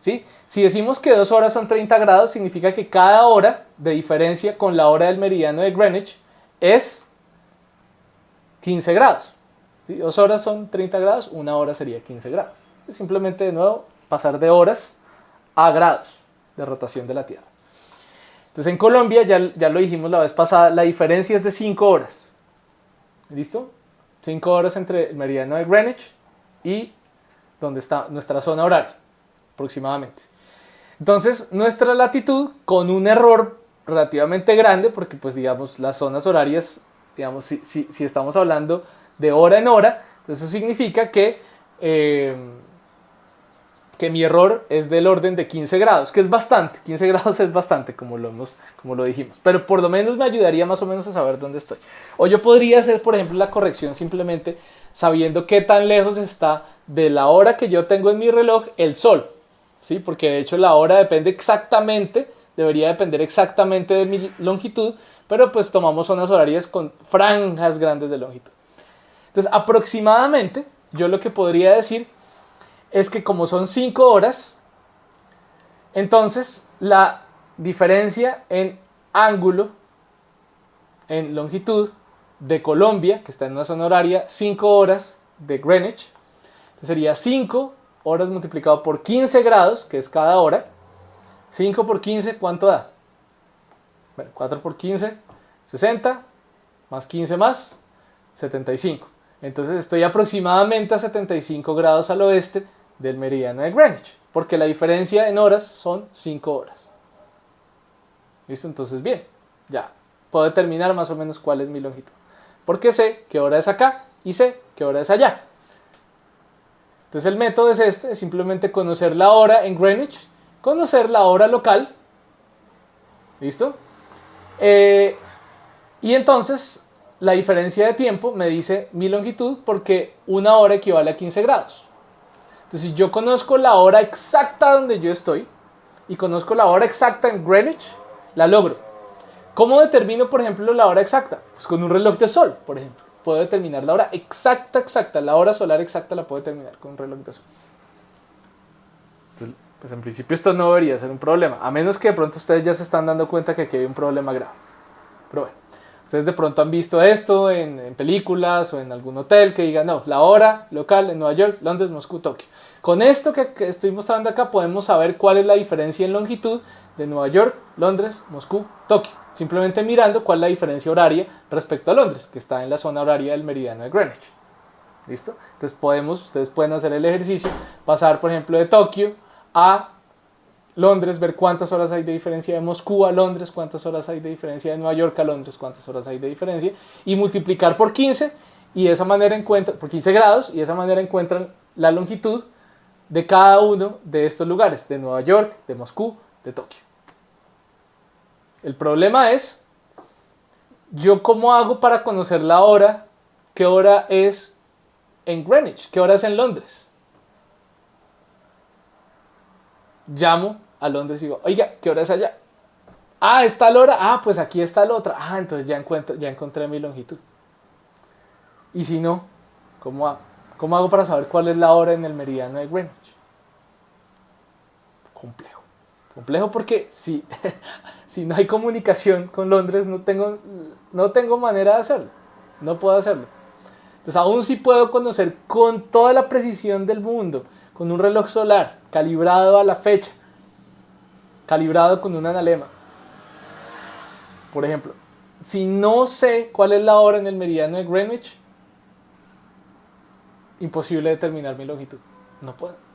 ¿Sí? Si decimos que 2 horas son 30 grados, significa que cada hora de diferencia con la hora del meridiano de Greenwich es 15 grados. ¿Sí? 2 horas son 30 grados, 1 hora sería 15 grados. Es simplemente, de nuevo, pasar de horas a grados de rotación de la Tierra. Entonces en Colombia, ya lo dijimos la vez pasada, la diferencia es de 5 horas. ¿Listo? 5 horas entre el meridiano de Greenwich y donde está nuestra zona horaria, aproximadamente. Entonces, nuestra latitud, con un error relativamente grande, porque pues digamos las zonas horarias, digamos si estamos hablando de hora en hora, entonces eso significa que mi error es del orden de 15 grados, que es bastante, 15 grados es bastante, como lo dijimos, pero por lo menos me ayudaría más o menos a saber dónde estoy. O yo podría hacer, por ejemplo, la corrección simplemente sabiendo qué tan lejos está de la hora que yo tengo en mi reloj el sol, ¿sí? Porque de hecho la hora debería depender exactamente de mi longitud, pero pues tomamos zonas horarias con franjas grandes de longitud. Entonces, aproximadamente, yo lo que podría decir es que como son 5 horas, entonces la diferencia en ángulo, en longitud de Colombia, que está en una zona horaria, 5 horas de Greenwich, sería 5 horas multiplicado por 15 grados, que es cada hora. 5 por 15, ¿cuánto da? Bueno, 4 por 15, 60, más 15 más, 75. Entonces estoy aproximadamente a 75 grados al oeste del meridiano de Greenwich, porque la diferencia en horas son 5 horas. ¿Listo? Entonces bien, ya puedo determinar más o menos cuál es mi longitud. Porque sé qué hora es acá y sé qué hora es allá. Entonces el método es este, es simplemente conocer la hora en Greenwich, conocer la hora local, ¿listo? Y entonces la diferencia de tiempo me dice mi longitud porque una hora equivale a 15 grados. Entonces si yo conozco la hora exacta donde yo estoy y conozco la hora exacta en Greenwich, la logro. ¿Cómo determino, por ejemplo, la hora exacta? Pues con un reloj de sol, por ejemplo. Puedo determinar la hora exacta, la hora solar exacta la puedo determinar con un reloj de sol. Entonces, pues en principio esto no debería ser un problema, a menos que de pronto ustedes ya se están dando cuenta que aquí hay un problema grave. Pero bueno, ustedes de pronto han visto esto en películas o en algún hotel que diga, no, la hora local en Nueva York, Londres, Moscú, Tokio. Con esto que estoy mostrando acá podemos saber cuál es la diferencia en longitud de Nueva York, Londres, Moscú, Tokio. Simplemente mirando cuál es la diferencia horaria respecto a Londres, que está en la zona horaria del meridiano de Greenwich. ¿Listo? Entonces ustedes pueden hacer el ejercicio, pasar por ejemplo de Tokio a Londres, ver cuántas horas hay de diferencia de Moscú a Londres, cuántas horas hay de diferencia de Nueva York a Londres, cuántas horas hay de diferencia, y multiplicar por 15, y de esa manera encuentran, por 15 grados, y de esa manera encuentran la longitud de cada uno de estos lugares, de Nueva York, de Moscú, de Tokio. El problema es, ¿yo cómo hago para conocer la hora? ¿Qué hora es en Greenwich? ¿Qué hora es en Londres? Llamo a Londres y digo, oiga, ¿qué hora es allá? Ah, ¿está la hora? Ah, pues aquí está la otra. Ah, entonces ya encontré mi longitud. Y si no, ¿cómo hago? ¿Cómo hago para saber cuál es la hora en el meridiano de Greenwich? Complejo. Complejo porque si no hay comunicación con Londres, no tengo manera de hacerlo. No puedo hacerlo. Entonces aún sí puedo conocer con toda la precisión del mundo, con un reloj solar, calibrado a la fecha, calibrado con un analema. Por ejemplo, si no sé cuál es la hora en el meridiano de Greenwich, imposible determinar mi longitud. No puedo.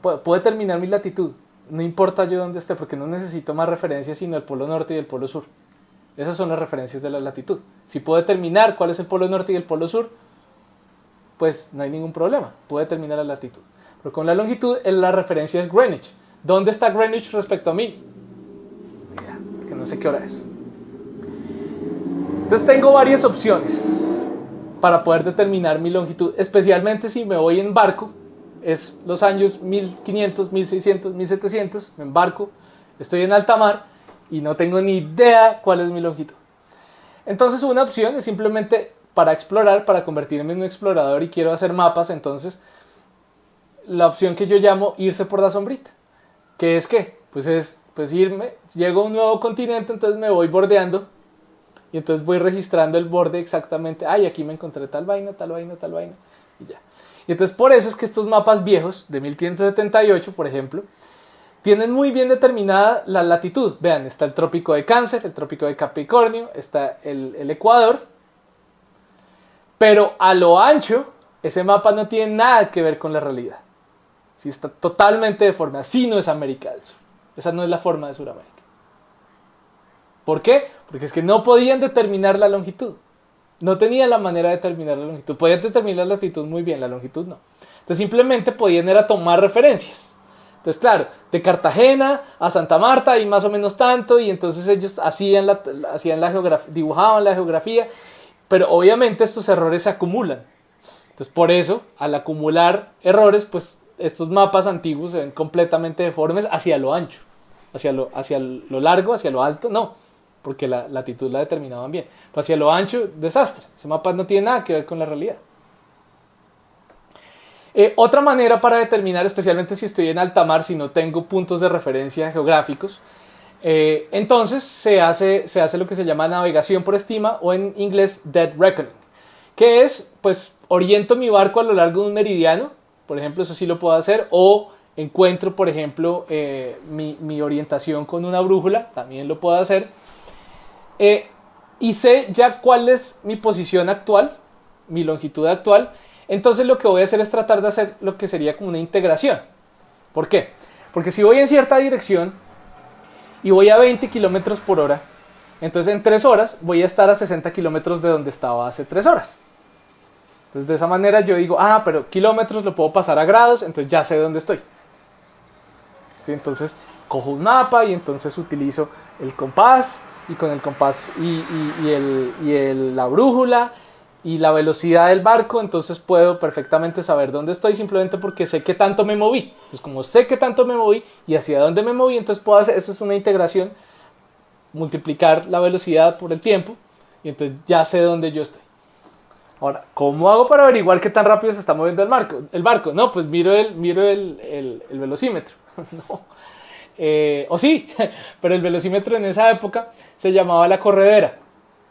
Puedo determinar mi latitud. No importa yo dónde esté, porque no necesito más referencias sino el polo norte y el polo sur. Esas son las referencias de la latitud. Si puedo determinar cuál es el polo norte y el polo sur, pues no hay ningún problema. Puedo determinar la latitud. Pero con la longitud, la referencia es Greenwich. ¿Dónde está Greenwich respecto a mí? Mira, porque no sé qué hora es. Entonces tengo varias opciones para poder determinar mi longitud, especialmente si me voy en barco. Es los años 1500, 1600, 1700, me embarco, estoy en alta mar y no tengo ni idea cuál es mi longitud. Entonces una opción es simplemente para explorar, para convertirme en un explorador y quiero hacer mapas, entonces la opción que yo llamo irse por la sombrita. ¿Qué es qué? Pues irme, llego a un nuevo continente, entonces me voy bordeando y entonces voy registrando el borde exactamente. Ay, aquí me encontré tal vaina, tal vaina, tal vaina y ya. Y entonces por eso es que estos mapas viejos, de 1578 por ejemplo, tienen muy bien determinada la latitud. Vean, está el trópico de Cáncer, el trópico de Capricornio, está el Ecuador, pero a lo ancho, ese mapa no tiene nada que ver con la realidad. Sí, está totalmente deforme, así no es América del Sur. Esa no es la forma de Sudamérica. ¿Por qué? Porque es que no podían determinar la longitud. No tenía la manera de determinar la longitud. Podían determinar la latitud muy bien, la longitud no. Entonces simplemente podían era tomar referencias. Entonces claro, de Cartagena a Santa Marta y más o menos tanto, y entonces ellos hacían la geografía, dibujaban la geografía, pero obviamente estos errores se acumulan. Entonces por eso, al acumular errores, pues estos mapas antiguos se ven completamente deformes hacia lo ancho, hacia lo largo, hacia lo alto, no. Porque la latitud la determinaban bien. Pero hacia lo ancho, desastre. Ese mapa no tiene nada que ver con la realidad. Otra manera para determinar, especialmente si estoy en alta mar, si no tengo puntos de referencia geográficos, entonces se hace lo que se llama navegación por estima, o en inglés dead reckoning, que es, pues, oriento mi barco a lo largo de un meridiano, por ejemplo, eso sí lo puedo hacer, o encuentro, por ejemplo, mi orientación con una brújula, también lo puedo hacer. Y sé ya cuál es mi posición actual, mi longitud actual. Entonces lo que voy a hacer es tratar de hacer lo que sería como una integración. ¿Por qué? Porque si voy en cierta dirección y voy a 20 kilómetros por hora Entonces en 3 horas voy a estar a 60 kilómetros de donde estaba hace 3 horas. Entonces de esa manera yo digo, pero kilómetros lo puedo pasar a grados, entonces ya sé dónde estoy. ¿Sí? Entonces cojo un mapa y entonces utilizo el compás, y con el compás la brújula y la velocidad del barco, entonces puedo perfectamente saber dónde estoy simplemente porque sé qué tanto me moví. Pues como sé qué tanto me moví y hacia dónde me moví, entonces puedo hacer, eso es una integración, multiplicar la velocidad por el tiempo y entonces ya sé dónde yo estoy. Ahora, ¿cómo hago para averiguar qué tan rápido se está moviendo el barco? No, pues miro el velocímetro. No. O sí, pero el velocímetro en esa época se llamaba la corredera,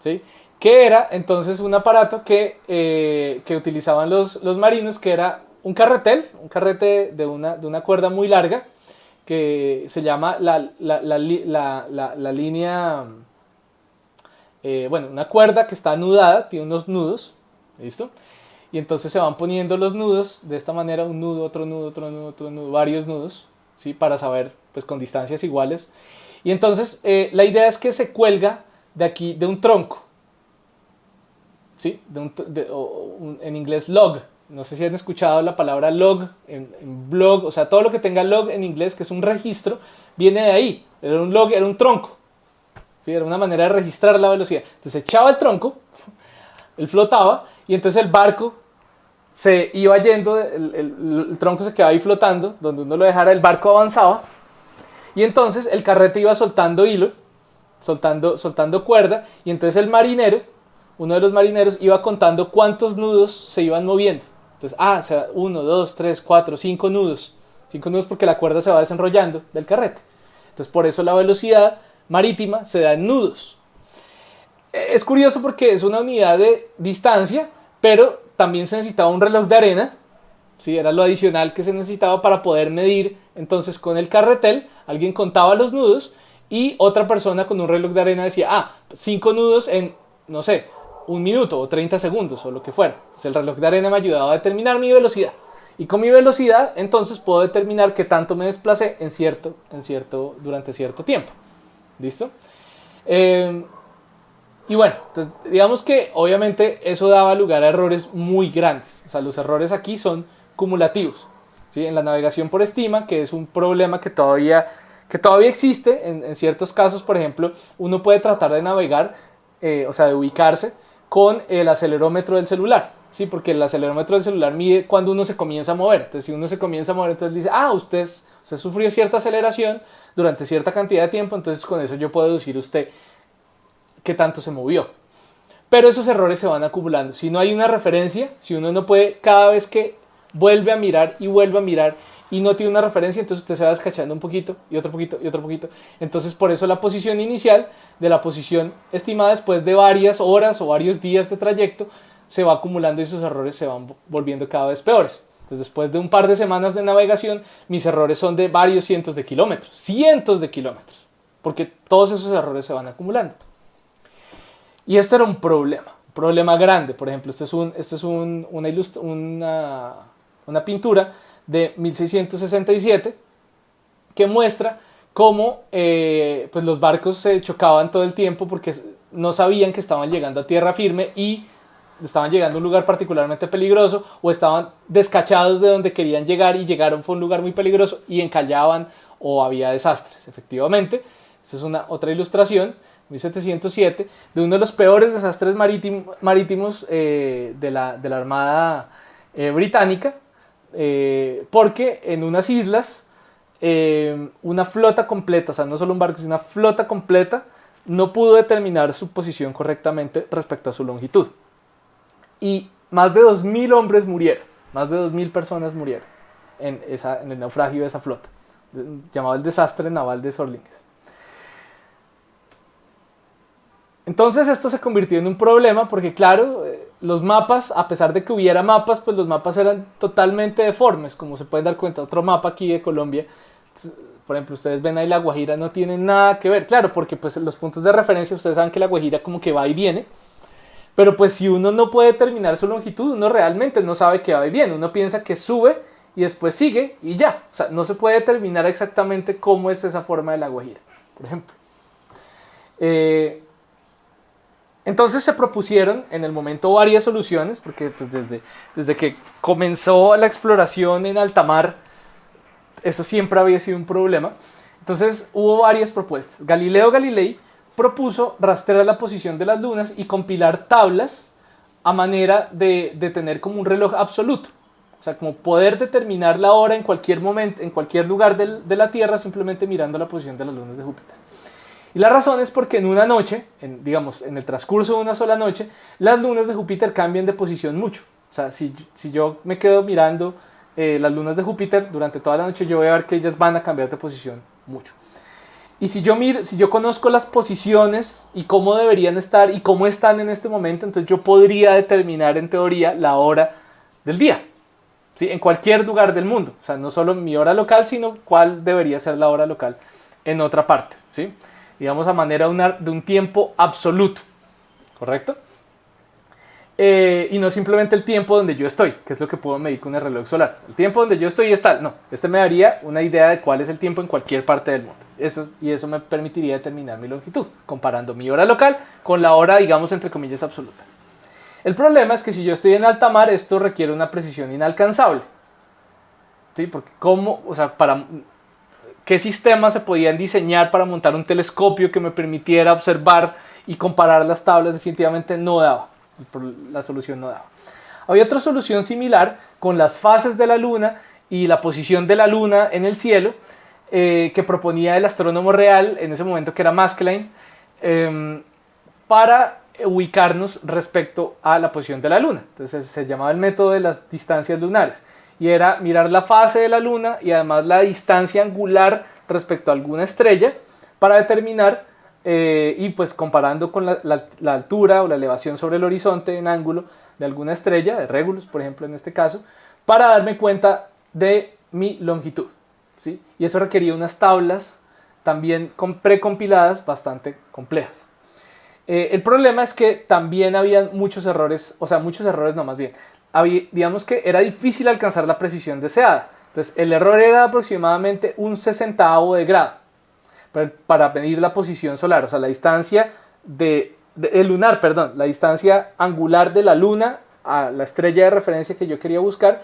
¿sí? Que era entonces un aparato que utilizaban los marinos, que era un carrete de una cuerda muy larga, que se llama la línea, una cuerda que está anudada, tiene unos nudos, ¿listo? Y entonces se van poniendo los nudos de esta manera, un nudo, otro nudo, otro nudo, otro nudo, varios nudos, ¿sí? Para saber, pues con distancias iguales. Y entonces la idea es que se cuelga de aquí, de un tronco, ¿sí? En inglés log. No sé si han escuchado la palabra log en blog, o sea, todo lo que tenga log en inglés, que es un registro, viene de ahí. Era un log, era un tronco, ¿sí? Era una manera de registrar la velocidad. Entonces echaba el tronco, él flotaba, y entonces el barco se iba yendo, el tronco se quedaba ahí flotando, donde uno lo dejara, el barco avanzaba, y entonces el carrete iba soltando hilo, soltando cuerda, y entonces el marinero, uno de los marineros, iba contando cuántos nudos se iban moviendo. Entonces, 1, 2, 3, 4, 5 nudos. 5 nudos porque la cuerda se va desenrollando del carrete. Entonces, por eso la velocidad marítima se da en nudos. Es curioso porque es una unidad de distancia, pero también se necesitaba un reloj de arena, ¿sí? Era lo adicional que se necesitaba para poder medir. Entonces con el carretel alguien contaba los nudos y otra persona con un reloj de arena decía 5 nudos en, no sé, 1 minuto o 30 segundos o lo que fuera. Entonces el reloj de arena me ayudaba a determinar mi velocidad, y con mi velocidad entonces puedo determinar qué tanto me desplacé durante cierto tiempo. ¿Listo? Y bueno, entonces digamos que obviamente eso daba lugar a errores muy grandes. O sea, los errores aquí son cumulativos, ¿sí? En la navegación por estima, que es un problema que todavía existe en ciertos casos. Por ejemplo, uno puede tratar de navegar, de ubicarse con el acelerómetro del celular, ¿sí? Porque el acelerómetro del celular mide cuando uno se comienza a mover. Entonces, si uno se comienza a mover, entonces dice, usted sufrió cierta aceleración durante cierta cantidad de tiempo, entonces con eso yo puedo deducir usted qué tanto se movió. Pero esos errores se van acumulando. Si no hay una referencia, si uno no puede, cada vez que vuelve a mirar y no tiene una referencia, entonces usted se va descachando un poquito y otro poquito y otro poquito. Entonces por eso la posición inicial de la posición estimada después de varias horas o varios días de trayecto se va acumulando y esos errores se van volviendo cada vez peores. Entonces después de un par de semanas de navegación, mis errores son de varios cientos de kilómetros, porque todos esos errores se van acumulando. Y esto era un problema grande. Por ejemplo, esto es una pintura de 1667 que muestra cómo pues los barcos se chocaban todo el tiempo porque no sabían que estaban llegando a tierra firme y estaban llegando a un lugar particularmente peligroso, o estaban descachados de donde querían llegar y llegaron fue un lugar muy peligroso y encallaban o había desastres. Efectivamente, esta es otra ilustración, 1707, de uno de los peores desastres marítimos de la Armada británica, porque en unas islas una flota completa, o sea, no solo un barco, sino una flota completa, no pudo determinar su posición correctamente respecto a su longitud. Y más de 2.000 hombres murieron, más de 2.000 personas murieron en el naufragio de esa flota, llamado el desastre naval de Sorlingues. Entonces esto se convirtió en un problema porque, claro, los mapas, a pesar de que hubiera mapas, pues los mapas eran totalmente deformes, como se pueden dar cuenta. Otro mapa aquí de Colombia, por ejemplo, ustedes ven ahí La Guajira, no tiene nada que ver, claro, porque pues los puntos de referencia, ustedes saben que La Guajira como que va y viene, pero pues si uno no puede determinar su longitud, uno realmente no sabe que va y viene, uno piensa que sube y después sigue y ya, o sea, no se puede determinar exactamente cómo es esa forma de La Guajira, por ejemplo. Entonces se propusieron en el momento varias soluciones, porque pues desde que comenzó la exploración en alta mar, eso siempre había sido un problema. Entonces hubo varias propuestas. Galileo Galilei propuso rastrear la posición de las lunas y compilar tablas a manera de tener como un reloj absoluto. O sea, como poder determinar la hora en cualquier momento, en cualquier lugar de la Tierra, simplemente mirando la posición de las lunas de Júpiter. Y la razón es porque en una noche, digamos, en el transcurso de una sola noche, las lunas de Júpiter cambian de posición mucho. O sea, si yo me quedo mirando las lunas de Júpiter durante toda la noche, yo voy a ver que ellas van a cambiar de posición mucho. Y si yo conozco las posiciones y cómo deberían estar y cómo están en este momento, entonces yo podría determinar en teoría la hora del día, ¿sí? En cualquier lugar del mundo. O sea, no solo mi hora local, sino cuál debería ser la hora local en otra parte, ¿sí? Digamos a manera de un tiempo absoluto, ¿correcto? Y no simplemente el tiempo donde yo estoy, que es lo que puedo medir con el reloj solar. El tiempo donde yo estoy es tal. No, me daría una idea de cuál es el tiempo en cualquier parte del mundo. Eso me permitiría determinar mi longitud, comparando mi hora local con la hora, digamos, entre comillas, absoluta. El problema es que si yo estoy en alta mar, esto requiere una precisión inalcanzable. ¿Sí? Porque ¿qué sistemas se podían diseñar para montar un telescopio que me permitiera observar y comparar las tablas? Definitivamente no daba. La solución no daba. Había otra solución similar con las fases de la luna y la posición de la luna en el cielo, que proponía el astrónomo real en ese momento, que era Maskelyne, para ubicarnos respecto a la posición de la luna. Entonces se llamaba el método de las distancias lunares, y era mirar la fase de la luna y además la distancia angular respecto a alguna estrella para determinar, y pues comparando con la altura o la elevación sobre el horizonte en ángulo de alguna estrella, de Regulus por ejemplo en este caso, para darme cuenta de mi longitud, ¿sí? Y eso requería unas tablas también precompiladas bastante complejas. El problema es que también había muchos errores, digamos que era difícil alcanzar la precisión deseada. Entonces el error era aproximadamente un 60avo de grado para medir la posición solar, o sea, la distancia la distancia angular de la luna a la estrella de referencia que yo quería buscar,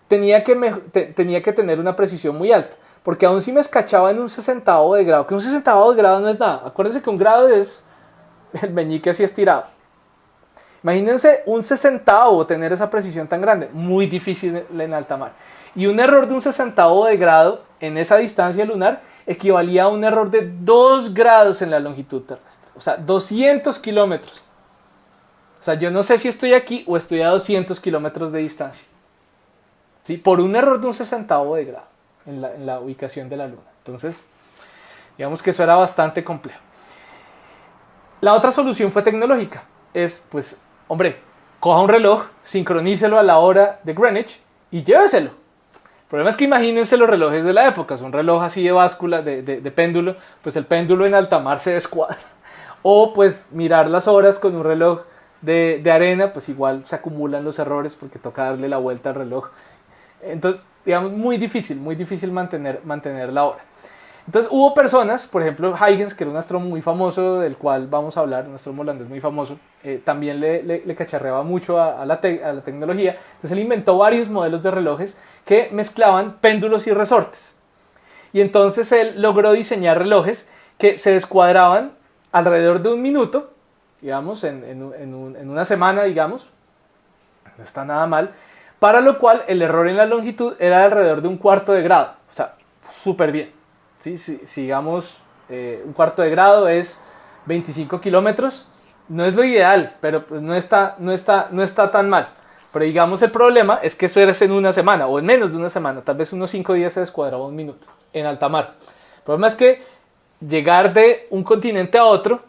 tenía que tener una precisión muy alta, porque aún si me escachaba en un 60avo de grado, que un 60avo de grado no es nada, acuérdense que un grado es el meñique así estirado. Imagínense un 60avo tener esa precisión tan grande, muy difícil en alta mar. Y un error de un 60avo de grado en esa distancia lunar equivalía a un error de 2 grados en la longitud terrestre. O sea, 200 kilómetros. O sea, yo no sé si estoy aquí o estoy a 200 kilómetros de distancia, ¿sí? Por un error de un 60avo de grado en la ubicación de la luna. Entonces, digamos que eso era bastante complejo. La otra solución fue tecnológica. Pues, hombre, coja un reloj, sincronícelo a la hora de Greenwich y lléveselo. El problema es que imagínense los relojes de la época. Es un reloj así de báscula, de péndulo. Pues el péndulo en alta mar se descuadra. O pues mirar las horas con un reloj de arena, pues igual se acumulan los errores porque toca darle la vuelta al reloj. Entonces, digamos, muy difícil mantener la hora. Entonces hubo personas, por ejemplo Huygens, que era un astrónomo muy famoso, del cual vamos a hablar, un astrónomo holandés muy famoso, también le cacharreaba mucho a la tecnología. Entonces él inventó varios modelos de relojes que mezclaban péndulos y resortes. Y entonces él logró diseñar relojes que se descuadraban alrededor de un minuto, digamos, en una semana, digamos, no está nada mal, para lo cual el error en la longitud era de alrededor de un cuarto de grado, o sea, súper bien. ¿Sí? Si digamos, un cuarto de grado es 25 kilómetros, no es lo ideal, pero pues no está tan mal. Pero digamos el problema es que eso era en una semana o en menos de una semana, tal vez unos 5 días se descuadraba un minuto en alta mar. El problema es que llegar de un continente a otro,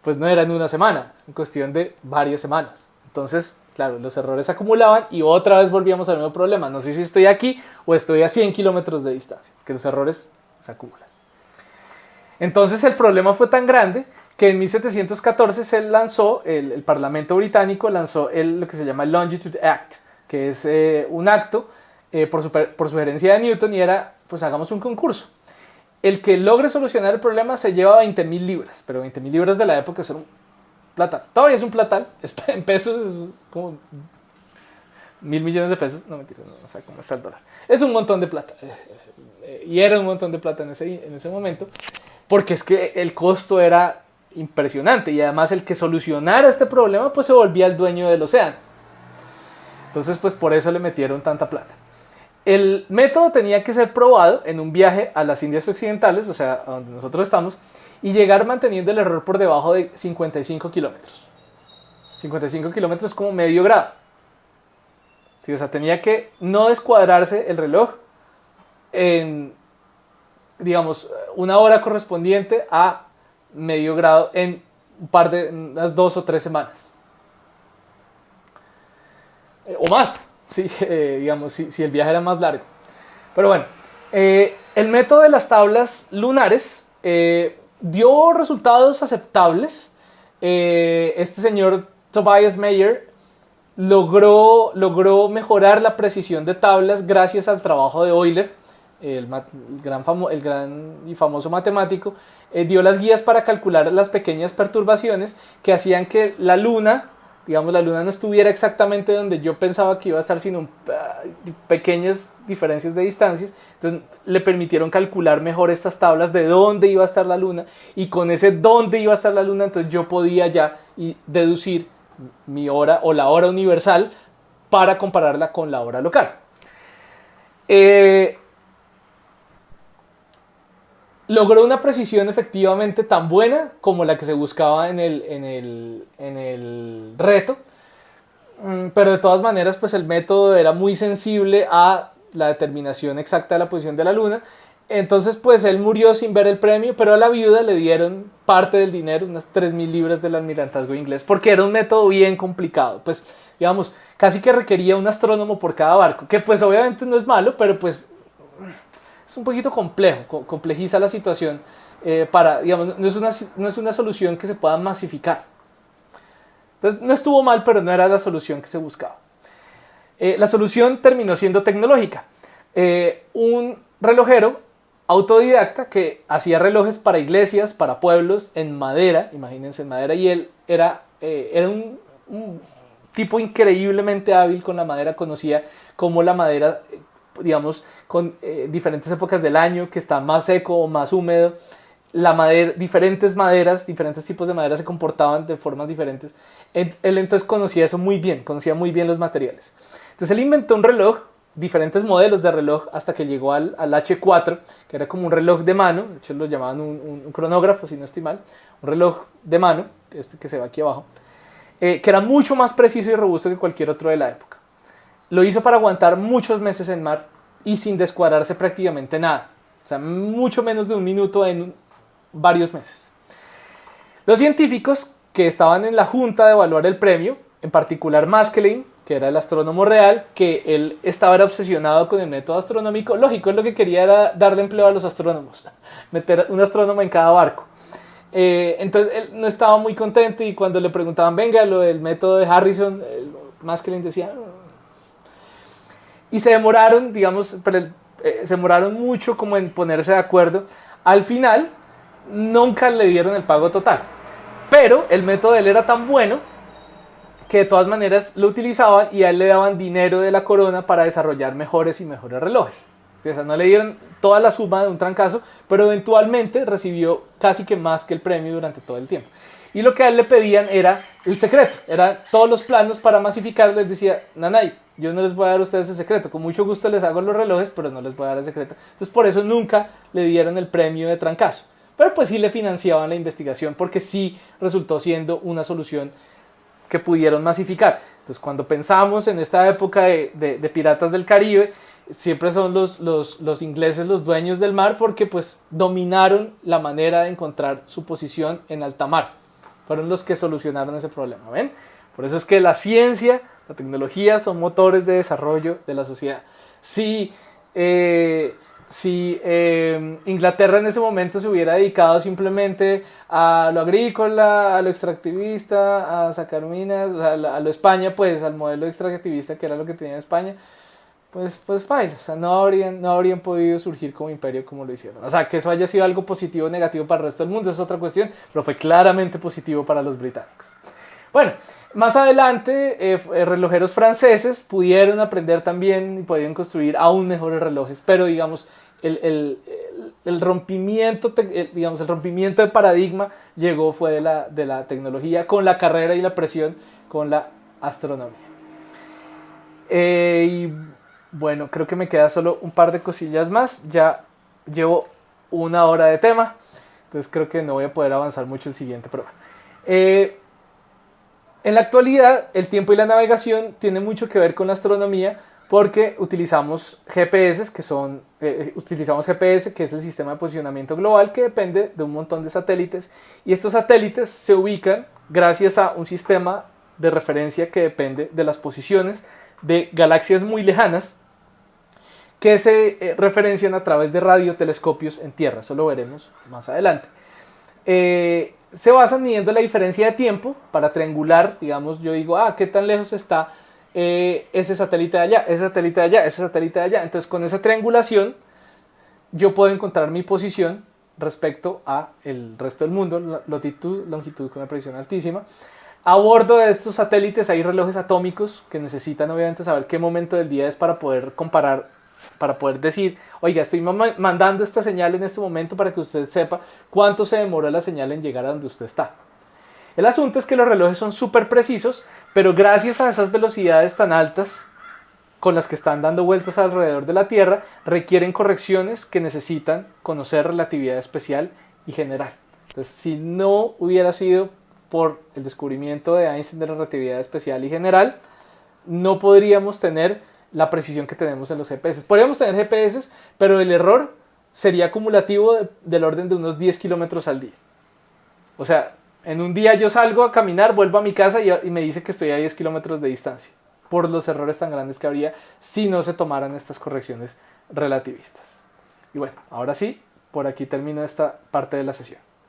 pues no era en una semana, en cuestión de varias semanas. Entonces, claro, los errores se acumulaban y otra vez volvíamos al mismo problema. No sé si estoy aquí o estoy a 100 kilómetros de distancia, que los errores se acumulan. Entonces el problema fue tan grande que en 1714 se lanzó, el Parlamento británico lanzó lo que se llama el Longitude Act, que es un acto por sugerencia de Newton, y era, pues hagamos un concurso. El que logre solucionar el problema se lleva 20.000 libras, pero 20.000 libras de la época son platal. Todavía es un platal, en pesos es como 1.000 millones de pesos. No, mentira, no sé cómo está el dólar. Es un montón de plata. Y era un montón de plata en ese momento. Porque es que el costo era impresionante. Y además el que solucionara este problema pues se volvía el dueño del océano. Entonces pues por eso le metieron tanta plata. El método tenía que ser probado en un viaje a las Indias Occidentales, o sea, a donde nosotros estamos, y llegar manteniendo el error por debajo de 55 kilómetros. 55 kilómetros es como medio grado. Sí, o sea, tenía que no descuadrarse el reloj en, digamos, una hora correspondiente a medio grado en unas 2 o 3 semanas. O más. Sí, digamos, si el viaje era más largo. Pero bueno, el método de las tablas lunares dio resultados aceptables. Este señor Tobias Mayer logró mejorar la precisión de tablas gracias al trabajo de Euler, el gran y famoso matemático. Dio las guías para calcular las pequeñas perturbaciones que hacían que la luna no estuviera exactamente donde yo pensaba que iba a estar, sino pequeñas diferencias de distancias. Entonces le permitieron calcular mejor estas tablas de dónde iba a estar la luna, y con ese dónde iba a estar la luna, entonces yo podía ya deducir mi hora o la hora universal para compararla con la hora local. Logró una precisión efectivamente tan buena como la que se buscaba en el reto, pero de todas maneras pues el método era muy sensible a la determinación exacta de la posición de la luna. Entonces pues él murió sin ver el premio, pero a la viuda le dieron parte del dinero, unas 3.000 libras del almirantazgo inglés, porque era un método bien complicado. Pues digamos, casi que requería un astrónomo por cada barco, que pues obviamente no es malo, pero pues es un poquito complejo, complejiza la situación. Digamos, no es una solución que se pueda masificar. Entonces no estuvo mal, pero no era la solución que se buscaba. La solución terminó siendo tecnológica. Un relojero autodidacta que hacía relojes para iglesias, para pueblos, en madera, imagínense, en madera, y él era un tipo increíblemente hábil con la madera, conocía cómo la madera, digamos, con diferentes épocas del año, que está más seco o más húmedo, diferentes tipos de madera se comportaban de formas diferentes. Él entonces conocía muy bien los materiales. Entonces él inventó un reloj, diferentes modelos de reloj, hasta que llegó al H4, que era como un reloj de mano. De hecho lo llamaban un cronógrafo, si no estoy mal, un reloj de mano, este que se ve aquí abajo, que era mucho más preciso y robusto que cualquier otro de la época. Lo hizo para aguantar muchos meses en mar y sin descuadrarse prácticamente nada, o sea, mucho menos de un minuto en varios meses. Los científicos que estaban en la junta de evaluar el premio, en particular Maskelyne, que era el astrónomo real, que él estaba obsesionado con el método astronómico. Lógico, él lo que quería era darle empleo a los astrónomos, meter un astrónomo en cada barco. Entonces él no estaba muy contento, y cuando le preguntaban, venga, lo del método de Harrison, Maskelyne decía... Y se demoraron, se demoraron mucho como en ponerse de acuerdo. Al final, nunca le dieron el pago total. Pero el método de él era tan bueno que de todas maneras lo utilizaban, y a él le daban dinero de la corona para desarrollar mejores y mejores relojes. O sea, no le dieron toda la suma de un trancazo, pero eventualmente recibió casi que más que el premio durante todo el tiempo. Y lo que a él le pedían era el secreto, era todos los planos para masificar. Les decía, Nanay, yo no les voy a dar a ustedes el secreto, con mucho gusto les hago los relojes, pero no les voy a dar el secreto. Entonces por eso nunca le dieron el premio de trancazo. Pero pues sí le financiaban la investigación, porque sí resultó siendo una solución que pudieron masificar. Entonces cuando pensamos en esta época de piratas del Caribe, siempre son los ingleses los dueños del mar, porque pues dominaron la manera de encontrar su posición en alta mar. Fueron los que solucionaron ese problema, ¿ven? Por eso es que la ciencia, la tecnología son motores de desarrollo de la sociedad. Si Inglaterra en ese momento se hubiera dedicado simplemente a lo agrícola, a lo extractivista, a sacar minas, o sea, a lo España, pues al modelo extractivista, que era lo que tenía España, pues falla, o sea, no habrían podido surgir como imperio como lo hicieron. O sea, que eso haya sido algo positivo o negativo para el resto del mundo es otra cuestión, pero fue claramente positivo para los británicos. Bueno, más adelante relojeros franceses pudieron aprender también y pudieron construir aún mejores relojes, pero digamos el rompimiento, digamos, el rompimiento de paradigma fue de la tecnología con la carrera y la presión con la astronomía. Y bueno, creo que me queda solo un par de cosillas más. Ya llevo una hora de tema, entonces creo que no voy a poder avanzar mucho el siguiente programa. En la actualidad, el tiempo y la navegación tienen mucho que ver con la astronomía porque utilizamos GPS, que es el sistema de posicionamiento global que depende de un montón de satélites, y estos satélites se ubican gracias a un sistema de referencia que depende de las posiciones de galaxias muy lejanas que se referencian a través de radiotelescopios en Tierra. Eso lo veremos más adelante. Se basan midiendo la diferencia de tiempo para triangular, digamos, yo digo, qué tan lejos está ese satélite de allá, ese satélite de allá, ese satélite de allá. Entonces, con esa triangulación, yo puedo encontrar mi posición respecto a el resto del mundo, latitud, longitud con una precisión altísima. A bordo de estos satélites hay relojes atómicos que necesitan obviamente saber qué momento del día es para poder comparar, para poder decir, oiga, estoy mandando esta señal en este momento para que usted sepa cuánto se demora la señal en llegar a donde usted está. El asunto es que los relojes son súper precisos, pero gracias a esas velocidades tan altas con las que están dando vueltas alrededor de la Tierra, requieren correcciones que necesitan conocer relatividad especial y general. Entonces, si no hubiera sido por el descubrimiento de Einstein de la relatividad especial y general, no podríamos tener la precisión que tenemos en los GPS. Podríamos tener GPS, pero el error sería acumulativo del orden de unos 10 kilómetros al día. O sea, en un día yo salgo a caminar, vuelvo a mi casa y me dice que estoy a 10 kilómetros de distancia, por los errores tan grandes que habría si no se tomaran estas correcciones relativistas. Y bueno, ahora sí, por aquí termino esta parte de la sesión.